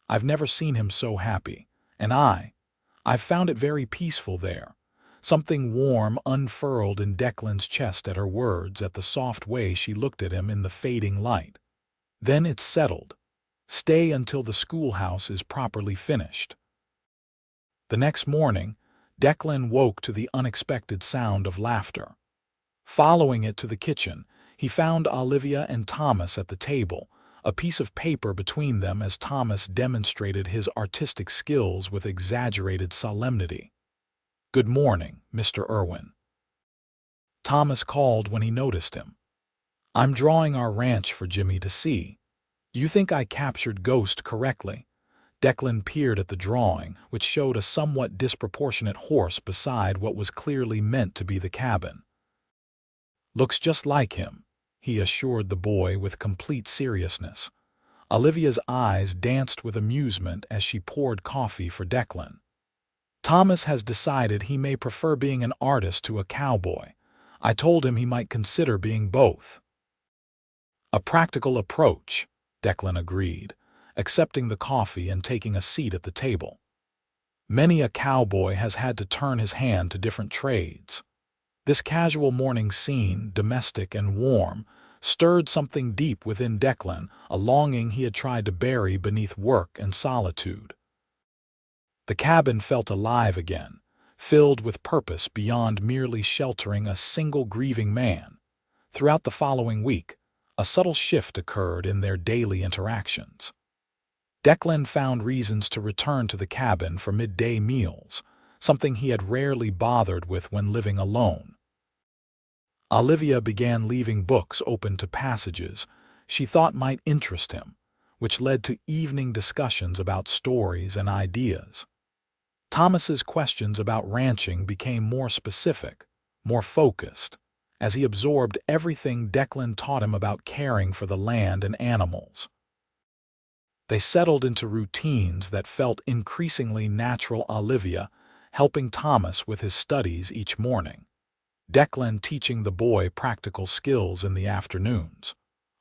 I've never seen him so happy, and I've found it very peaceful there." Something warm unfurled in Declan's chest at her words, at the soft way she looked at him in the fading light. "Then it's settled. Stay until the schoolhouse is properly finished." The next morning, Declan woke to the unexpected sound of laughter. Following it to the kitchen, he found Olivia and Thomas at the table, a piece of paper between them as Thomas demonstrated his artistic skills with exaggerated solemnity. "Good morning, Mr. Irwin." Thomas called when he noticed him. "I'm drawing our ranch for Jimmy to see. You think I captured Ghost correctly?" Declan peered at the drawing, which showed a somewhat disproportionate horse beside what was clearly meant to be the cabin. "Looks just like him," he assured the boy with complete seriousness. Olivia's eyes danced with amusement as she poured coffee for Declan. "Thomas has decided he may prefer being an artist to a cowboy. I told him he might consider being both." "A practical approach," Declan agreed, accepting the coffee and taking a seat at the table. "Many a cowboy has had to turn his hand to different trades." This casual morning scene, domestic and warm, stirred something deep within Declan, a longing he had tried to bury beneath work and solitude. The cabin felt alive again, filled with purpose beyond merely sheltering a single grieving man. Throughout the following week, a subtle shift occurred in their daily interactions. Declan found reasons to return to the cabin for midday meals, something he had rarely bothered with when living alone. Olivia began leaving books open to passages she thought might interest him, which led to evening discussions about stories and ideas. Thomas's questions about ranching became more specific, more focused, as he absorbed everything Declan taught him about caring for the land and animals. They settled into routines that felt increasingly natural. Olivia helping Thomas with his studies each morning, Declan teaching the boy practical skills in the afternoons,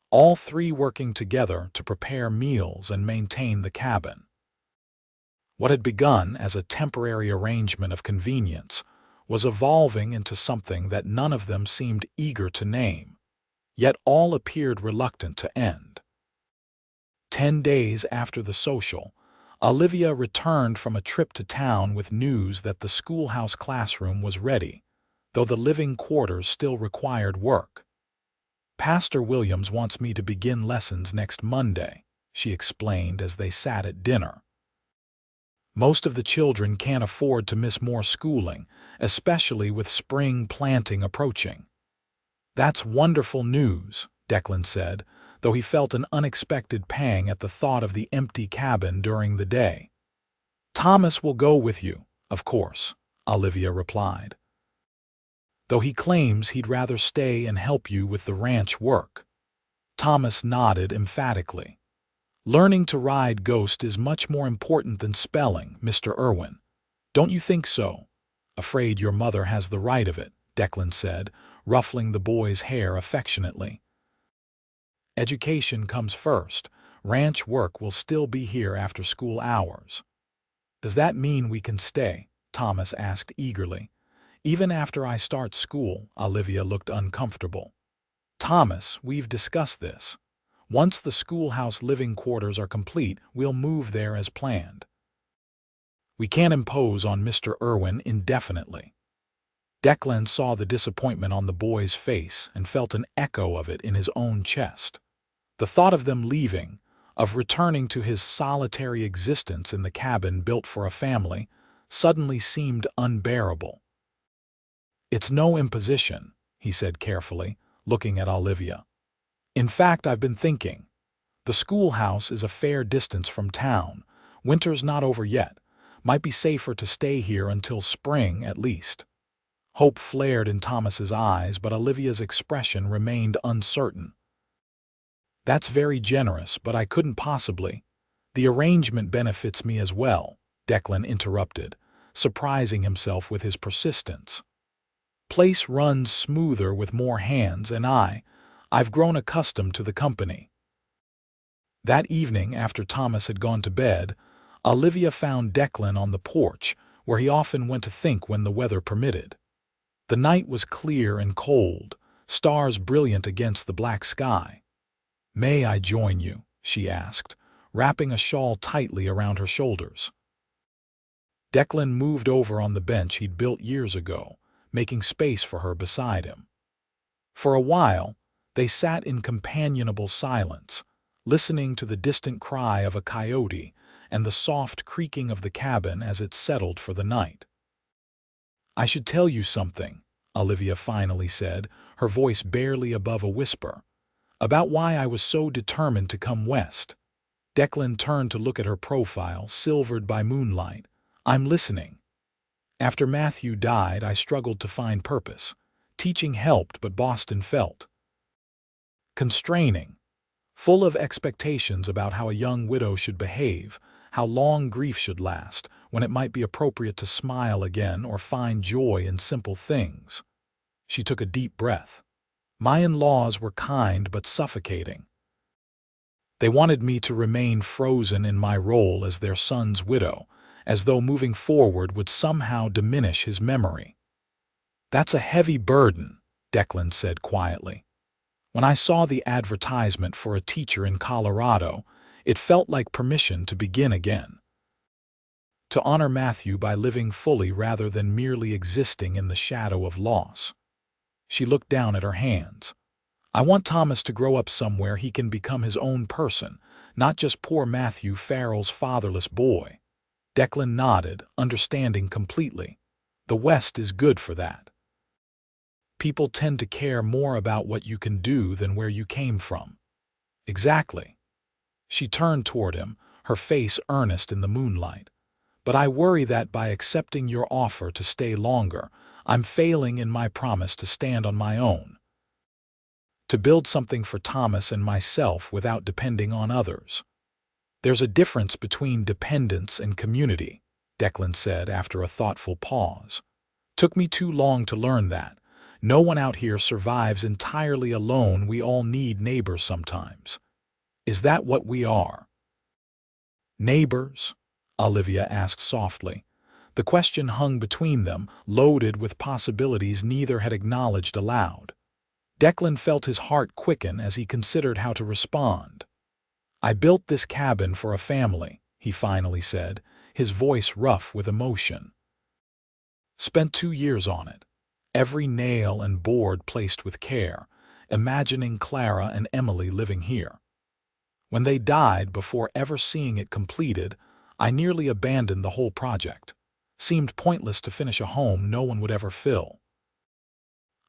all three working together to prepare meals and maintain the cabin. What had begun as a temporary arrangement of convenience was evolving into something that none of them seemed eager to name, yet all appeared reluctant to end. 10 days after the social, Olivia returned from a trip to town with news that the schoolhouse classroom was ready, though the living quarters still required work. "Pastor Williams wants me to begin lessons next Monday," she explained as they sat at dinner. "Most of the children can't afford to miss more schooling, especially with spring planting approaching." "That's wonderful news," Declan said, though he felt an unexpected pang at the thought of the empty cabin during the day. "Thomas will go with you, of course," Olivia replied, "though he claims he'd rather stay and help you with the ranch work." Thomas nodded emphatically. "Learning to ride Ghost is much more important than spelling, Mr. Irwin. Don't you think so?" "Afraid your mother has the right of it," Declan said, ruffling the boy's hair affectionately. "Education comes first. Ranch work will still be here after school hours." "Does that mean we can stay?" Thomas asked eagerly. "Even after I start school?" Olivia looked uncomfortable. "Thomas, we've discussed this. Once the schoolhouse living quarters are complete, we'll move there as planned. We can't impose on Mr. Irwin indefinitely." Declan saw the disappointment on the boy's face and felt an echo of it in his own chest. The thought of them leaving, of returning to his solitary existence in the cabin built for a family, suddenly seemed unbearable. "It's no imposition," he said carefully, looking at Olivia. "In fact, I've been thinking. The schoolhouse is a fair distance from town. Winter's not over yet. Might be safer to stay here until spring at least." Hope flared in Thomas's eyes, but Olivia's expression remained uncertain. "That's very generous, but I couldn't possibly." "The arrangement benefits me as well," Declan interrupted, surprising himself with his persistence. "Place runs smoother with more hands, and I've grown accustomed to the company." That evening, after Thomas had gone to bed, Olivia found Declan on the porch, where he often went to think when the weather permitted. The night was clear and cold, stars brilliant against the black sky. "May I join you?" she asked, wrapping a shawl tightly around her shoulders. Declan moved over on the bench he'd built years ago, making space for her beside him. For a while, they sat in companionable silence, listening to the distant cry of a coyote and the soft creaking of the cabin as it settled for the night. "I should tell you something," Olivia finally said, her voice barely above a whisper, "about why I was so determined to come west." Declan turned to look at her profile, silvered by moonlight. "I'm listening. After Matthew died, I struggled to find purpose. Teaching helped, but Boston felt constraining, full of expectations about how a young widow should behave, how long grief should last, when it might be appropriate to smile again or find joy in simple things." She took a deep breath. "My in-laws were kind but suffocating. They wanted me to remain frozen in my role as their son's widow, as though moving forward would somehow diminish his memory." "That's a heavy burden," Declan said quietly. "When I saw the advertisement for a teacher in Colorado, it felt like permission to begin again. To honor Matthew by living fully rather than merely existing in the shadow of loss." She looked down at her hands. "I want Thomas to grow up somewhere he can become his own person, not just poor Matthew Farrell's fatherless boy." Declan nodded, understanding completely. "The West is good for that. People tend to care more about what you can do than where you came from." "Exactly." She turned toward him, her face earnest in the moonlight. "But I worry that by accepting your offer to stay longer, I'm failing in my promise to stand on my own. To build something for Thomas and myself without depending on others." There's a difference between dependence and community, Declan said after a thoughtful pause. Took me too long to learn that. No one out here survives entirely alone. We all need neighbors sometimes. Is that what we are? Neighbors? Olivia asked softly. The question hung between them, loaded with possibilities neither had acknowledged aloud. Declan felt his heart quicken as he considered how to respond. I built this cabin for a family, he finally said, his voice rough with emotion. Spent 2 years on it, every nail and board placed with care, imagining Clara and Emily living here. When they died before ever seeing it completed, I nearly abandoned the whole project. Seemed pointless to finish a home no one would ever fill.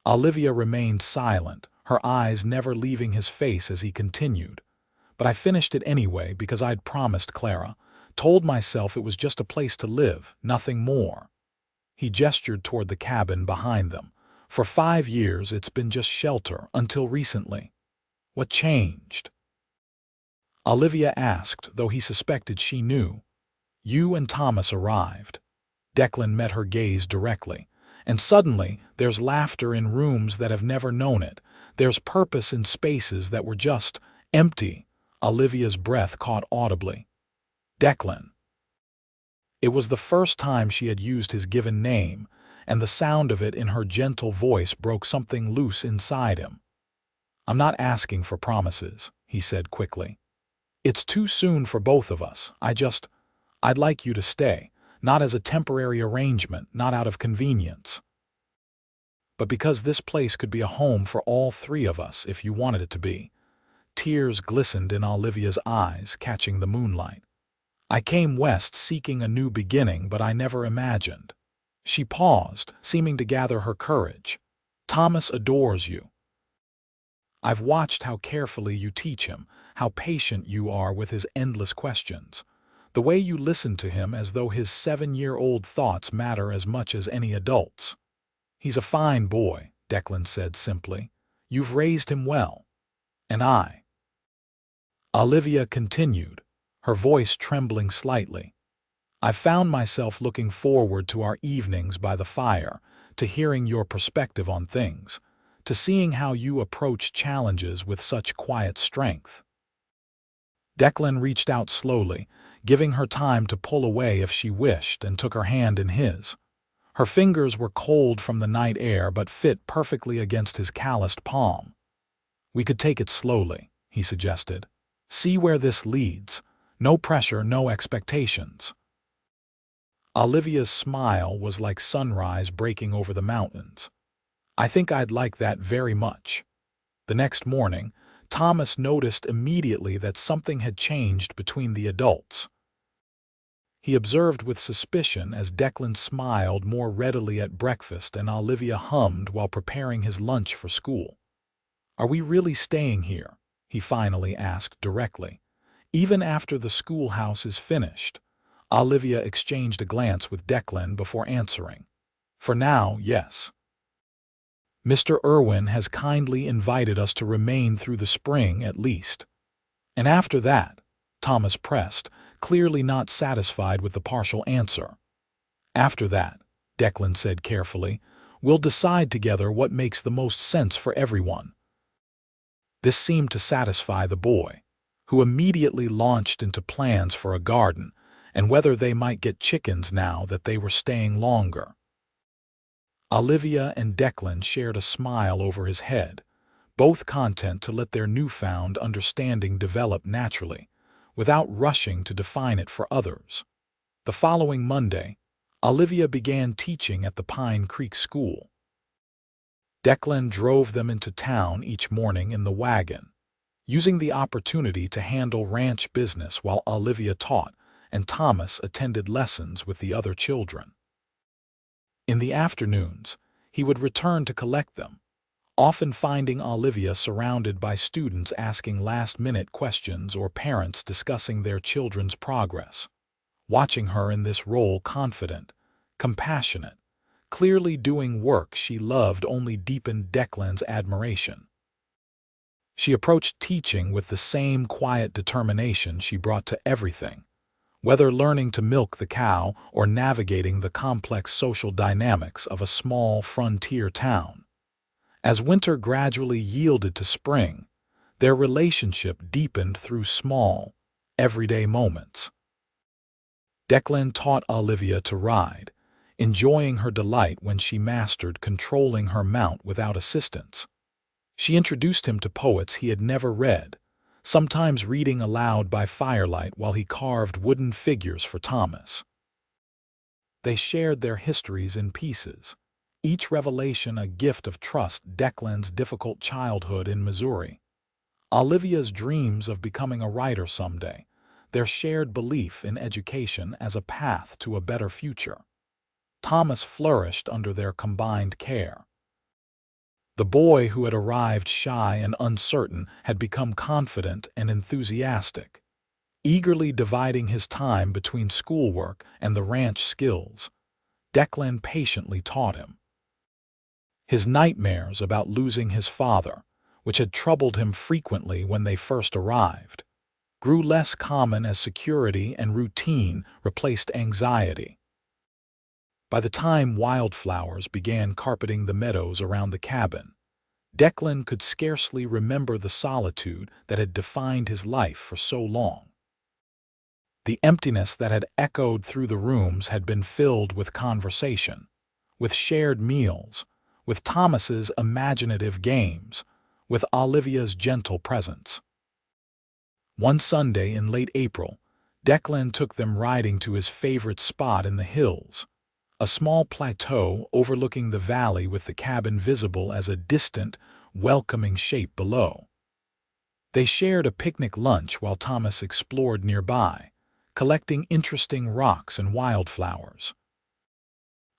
Olivia remained silent, her eyes never leaving his face as he continued. But I finished it anyway because I'd promised Clara, told myself it was just a place to live, nothing more. He gestured toward the cabin behind them. For 5 years it's been just shelter until recently. What changed? Olivia asked, though he suspected she knew. You and Thomas arrived. Declan met her gaze directly. And suddenly, there's laughter in rooms that have never known it. There's purpose in spaces that were just empty. Olivia's breath caught audibly. Declan. It was the first time she had used his given name, and the sound of it in her gentle voice broke something loose inside him. I'm not asking for promises, he said quickly. It's too soon for both of us. I'd like you to stay, not as a temporary arrangement, not out of convenience, but because this place could be a home for all 3 of us if you wanted it to be. Tears glistened in Olivia's eyes, catching the moonlight. I came west seeking a new beginning, but I never imagined. She paused, seeming to gather her courage. Thomas adores you. I've watched how carefully you teach him, how patient you are with his endless questions. The way you listen to him as though his 7-year-old thoughts matter as much as any adult's. He's a fine boy, Declan said simply. You've raised him well. And I. Olivia continued, her voice trembling slightly. I've found myself looking forward to our evenings by the fire, to hearing your perspective on things, to seeing how you approach challenges with such quiet strength. Declan reached out slowly, giving her time to pull away if she wished, and took her hand in his. Her fingers were cold from the night air but fit perfectly against his calloused palm. We could take it slowly, he suggested. See where this leads. No pressure, no expectations. Olivia's smile was like sunrise breaking over the mountains. I think I'd like that very much. The next morning, Thomas noticed immediately that something had changed between the adults. He observed with suspicion as Declan smiled more readily at breakfast and Olivia hummed while preparing his lunch for school. Are we really staying here? He finally asked directly. Even after the schoolhouse is finished. Olivia exchanged a glance with Declan before answering. For now, yes. Mr. Irwin has kindly invited us to remain through the spring at least. And after that, Thomas pressed, clearly not satisfied with the partial answer. After that, Declan said carefully, we'll decide together what makes the most sense for everyone. This seemed to satisfy the boy, who immediately launched into plans for a garden and whether they might get chickens now that they were staying longer. Olivia and Declan shared a smile over his head, both content to let their newfound understanding develop naturally, without rushing to define it for others. The following Monday, Olivia began teaching at the Pine Creek School. Declan drove them into town each morning in the wagon, using the opportunity to handle ranch business while Olivia taught and Thomas attended lessons with the other children. In the afternoons, he would return to collect them, often finding Olivia surrounded by students asking last-minute questions or parents discussing their children's progress. Watching her in this role confident, compassionate, clearly doing work she loved only deepened Declan's admiration. She approached teaching with the same quiet determination she brought to everything, whether learning to milk the cow or navigating the complex social dynamics of a small frontier town. As winter gradually yielded to spring, their relationship deepened through small, everyday moments. Declan taught Olivia to ride, enjoying her delight when she mastered controlling her mount without assistance. She introduced him to poets he had never read, sometimes reading aloud by firelight while he carved wooden figures for Thomas. They shared their histories in pieces, each revelation a gift of trust. Declan's difficult childhood in Missouri, Olivia's dreams of becoming a writer someday, their shared belief in education as a path to a better future. Thomas flourished under their combined care. The boy who had arrived shy and uncertain had become confident and enthusiastic, eagerly dividing his time between schoolwork and the ranch skills Declan patiently taught him. His nightmares about losing his father, which had troubled him frequently when they first arrived, grew less common as security and routine replaced anxiety. By the time wildflowers began carpeting the meadows around the cabin, Declan could scarcely remember the solitude that had defined his life for so long. The emptiness that had echoed through the rooms had been filled with conversation, with shared meals, with Thomas's imaginative games, with Olivia's gentle presence. One Sunday in late April, Declan took them riding to his favorite spot in the hills, a small plateau overlooking the valley with the cabin visible as a distant, welcoming shape below. They shared a picnic lunch while Thomas explored nearby, collecting interesting rocks and wildflowers.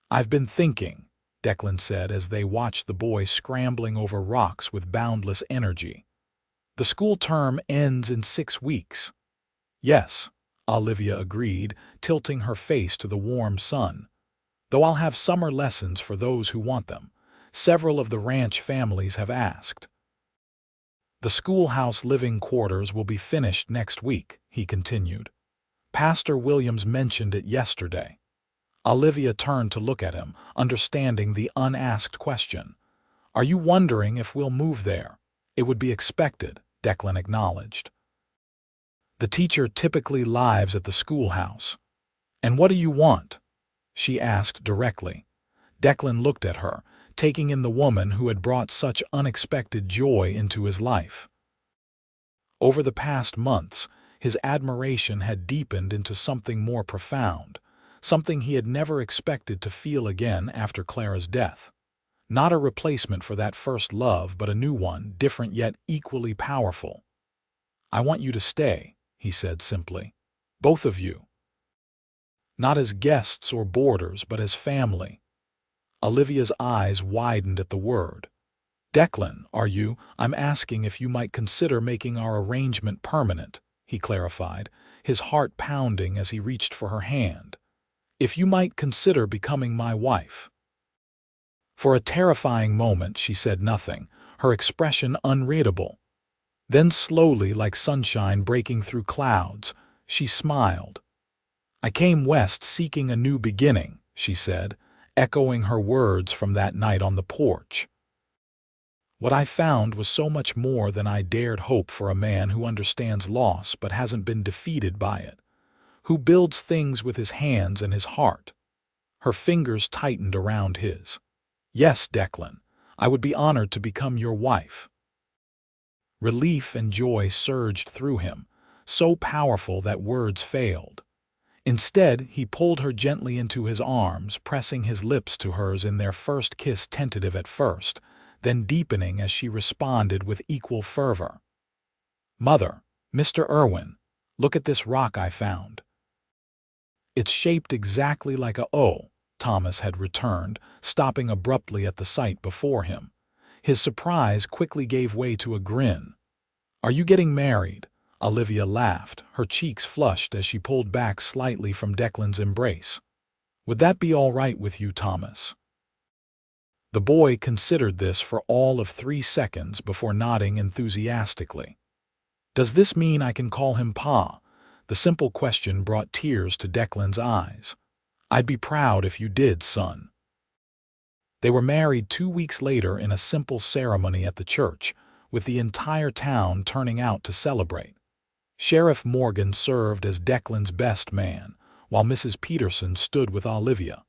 "I've been thinking," Declan said as they watched the boy scrambling over rocks with boundless energy. "The school term ends in 6 weeks." "Yes," Olivia agreed, tilting her face to the warm sun. "Though I'll have summer lessons for those who want them. Several of the ranch families have asked." "The schoolhouse living quarters will be finished next week," he continued. "Pastor Williams mentioned it yesterday." Olivia turned to look at him, understanding the unasked question. "Are you wondering if we'll move there?" "It would be expected," Declan acknowledged. "The teacher typically lives at the schoolhouse." "And what do you want?" she asked directly. Declan looked at her, taking in the woman who had brought such unexpected joy into his life. Over the past months, his admiration had deepened into something more profound, something he had never expected to feel again after Clara's death. Not a replacement for that first love, but a new one, different yet equally powerful. "I want you to stay," he said simply. "Both of you. Not as guests or boarders, but as family." Olivia's eyes widened at the word. "Declan, are you? I'm asking if you might consider making our arrangement permanent," he clarified, his heart pounding as he reached for her hand. "If you might consider becoming my wife." For a terrifying moment she said nothing, her expression unreadable. Then slowly, like sunshine breaking through clouds, she smiled. "I came west seeking a new beginning," she said, echoing her words from that night on the porch. "What I found was so much more than I dared hope for a man who understands loss but hasn't been defeated by it, who builds things with his hands and his heart." Her fingers tightened around his. "Yes, Declan, I would be honored to become your wife." Relief and joy surged through him, so powerful that words failed. Instead, he pulled her gently into his arms, pressing his lips to hers in their first kiss, tentative at first, then deepening as she responded with equal fervor. "Mother, Mr. Irwin, look at this rock I found." "It's shaped exactly like a O," Thomas had returned, stopping abruptly at the sight before him. His surprise quickly gave way to a grin. "Are you getting married?" Olivia laughed, her cheeks flushed as she pulled back slightly from Declan's embrace. "Would that be all right with you, Thomas?" The boy considered this for all of 3 seconds before nodding enthusiastically. "Does this mean I can call him Pa?" The simple question brought tears to Declan's eyes. "I'd be proud if you did, son." They were married 2 weeks later in a simple ceremony at the church, with the entire town turning out to celebrate. Sheriff Morgan served as Declan's best man, while Mrs. Peterson stood with Olivia.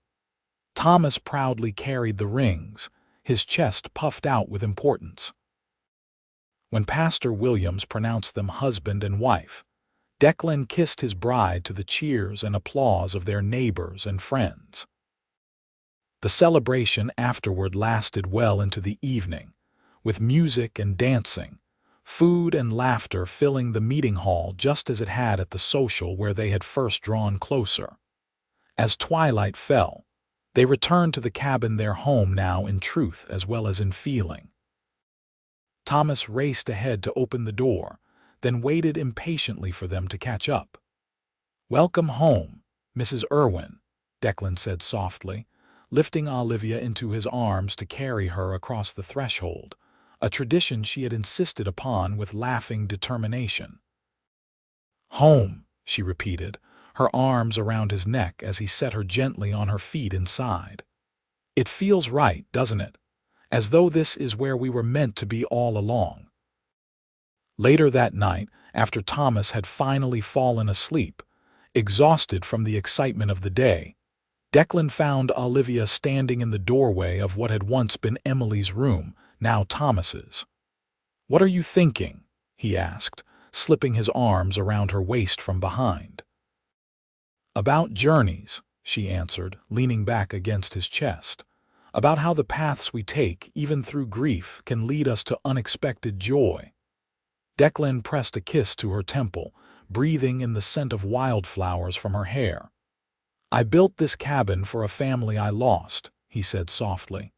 Thomas proudly carried the rings, his chest puffed out with importance. When Pastor Williams pronounced them husband and wife, Declan kissed his bride to the cheers and applause of their neighbors and friends. The celebration afterward lasted well into the evening, with music and dancing, food and laughter filling the meeting hall just as it had at the social where they had first drawn closer. As twilight fell, they returned to the cabin, their home now in truth as well as in feeling. Thomas raced ahead to open the door, then waited impatiently for them to catch up. "Welcome home, Mrs. Irwin," Declan said softly, lifting Olivia into his arms to carry her across the threshold, a tradition she had insisted upon with laughing determination. "Home," she repeated, her arms around his neck as he set her gently on her feet inside. "It feels right, doesn't it? As though this is where we were meant to be all along." Later that night, after Thomas had finally fallen asleep, exhausted from the excitement of the day, Declan found Olivia standing in the doorway of what had once been Emily's room, now Thomas's. "What are you thinking?" he asked, slipping his arms around her waist from behind. "About journeys," she answered, leaning back against his chest. "About how the paths we take, even through grief, can lead us to unexpected joy." Declan pressed a kiss to her temple, breathing in the scent of wildflowers from her hair. "I built this cabin for a family I lost," he said softly.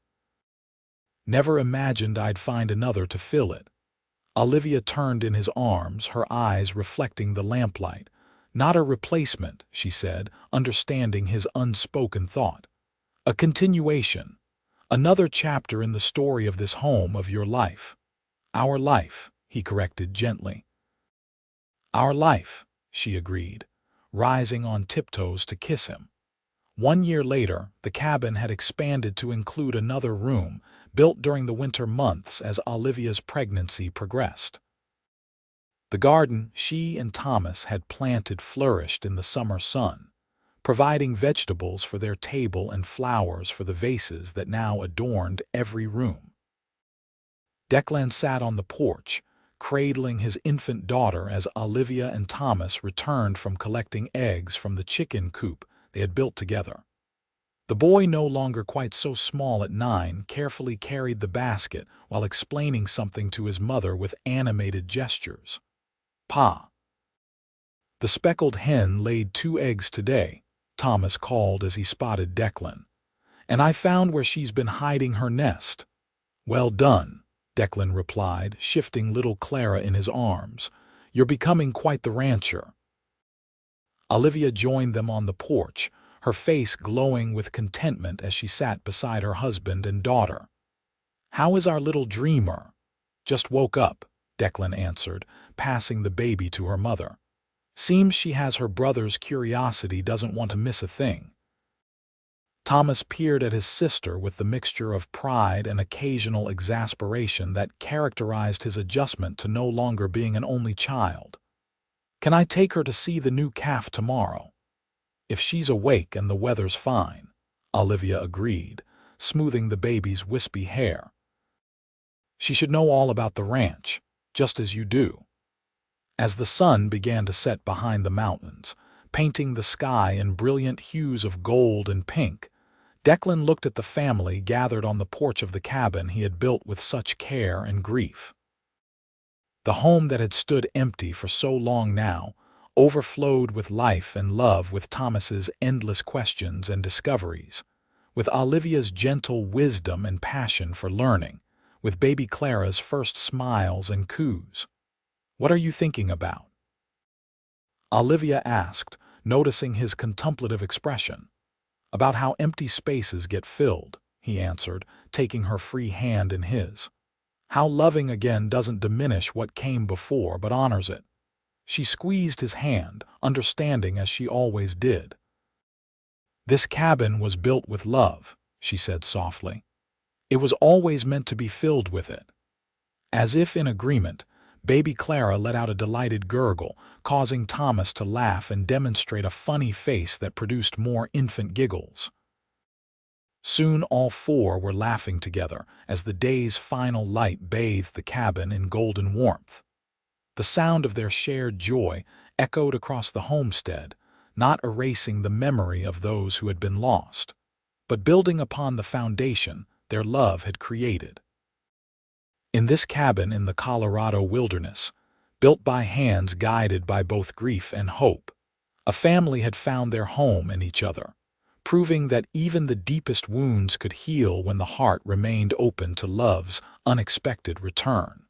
"Never imagined I'd find another to fill it." Olivia turned in his arms, her eyes reflecting the lamplight. "Not a replacement," she said, understanding his unspoken thought. "A continuation. Another chapter in the story of this home, of your life." "Our life," he corrected gently. "Our life," she agreed, rising on tiptoes to kiss him. 1 year later, the cabin had expanded to include another room, built during the winter months as Olivia's pregnancy progressed. The garden she and Thomas had planted flourished in the summer sun, providing vegetables for their table and flowers for the vases that now adorned every room. Declan sat on the porch, cradling his infant daughter as Olivia and Thomas returned from collecting eggs from the chicken coop they had built together. The boy, no longer quite so small at 9, carefully carried the basket while explaining something to his mother with animated gestures. "Pa." "The speckled hen laid 2 eggs today," Thomas called as he spotted Declan. "And I found where she's been hiding her nest." "Well done," Declan replied, shifting little Clara in his arms. "You're becoming quite the rancher." Olivia joined them on the porch, her face glowing with contentment as she sat beside her husband and daughter. "How is our little dreamer?" "Just woke up," Declan answered, passing the baby to her mother. "Seems she has her brother's curiosity, doesn't want to miss a thing." Thomas peered at his sister with the mixture of pride and occasional exasperation that characterized his adjustment to no longer being an only child. "Can I take her to see the new calf tomorrow?" "If she's awake and the weather's fine," Olivia agreed, smoothing the baby's wispy hair. "She should know all about the ranch, just as you do." As the sun began to set behind the mountains, painting the sky in brilliant hues of gold and pink, Declan looked at the family gathered on the porch of the cabin he had built with such care and grief. The home that had stood empty for so long now overflowed with life and love, with Thomas's endless questions and discoveries, with Olivia's gentle wisdom and passion for learning, with baby Clara's first smiles and coos. "What are you thinking about?" Olivia asked, noticing his contemplative expression. "About how empty spaces get filled," he answered, taking her free hand in his. "How loving again doesn't diminish what came before, but honors it." She squeezed his hand, understanding as she always did. "This cabin was built with love," she said softly. "It was always meant to be filled with it." As if in agreement, baby Clara let out a delighted gurgle, causing Thomas to laugh and demonstrate a funny face that produced more infant giggles. Soon all four were laughing together as the day's final light bathed the cabin in golden warmth. The sound of their shared joy echoed across the homestead, not erasing the memory of those who had been lost, but building upon the foundation their love had created. In this cabin in the Colorado wilderness, built by hands guided by both grief and hope, a family had found their home in each other, proving that even the deepest wounds could heal when the heart remained open to love's unexpected return.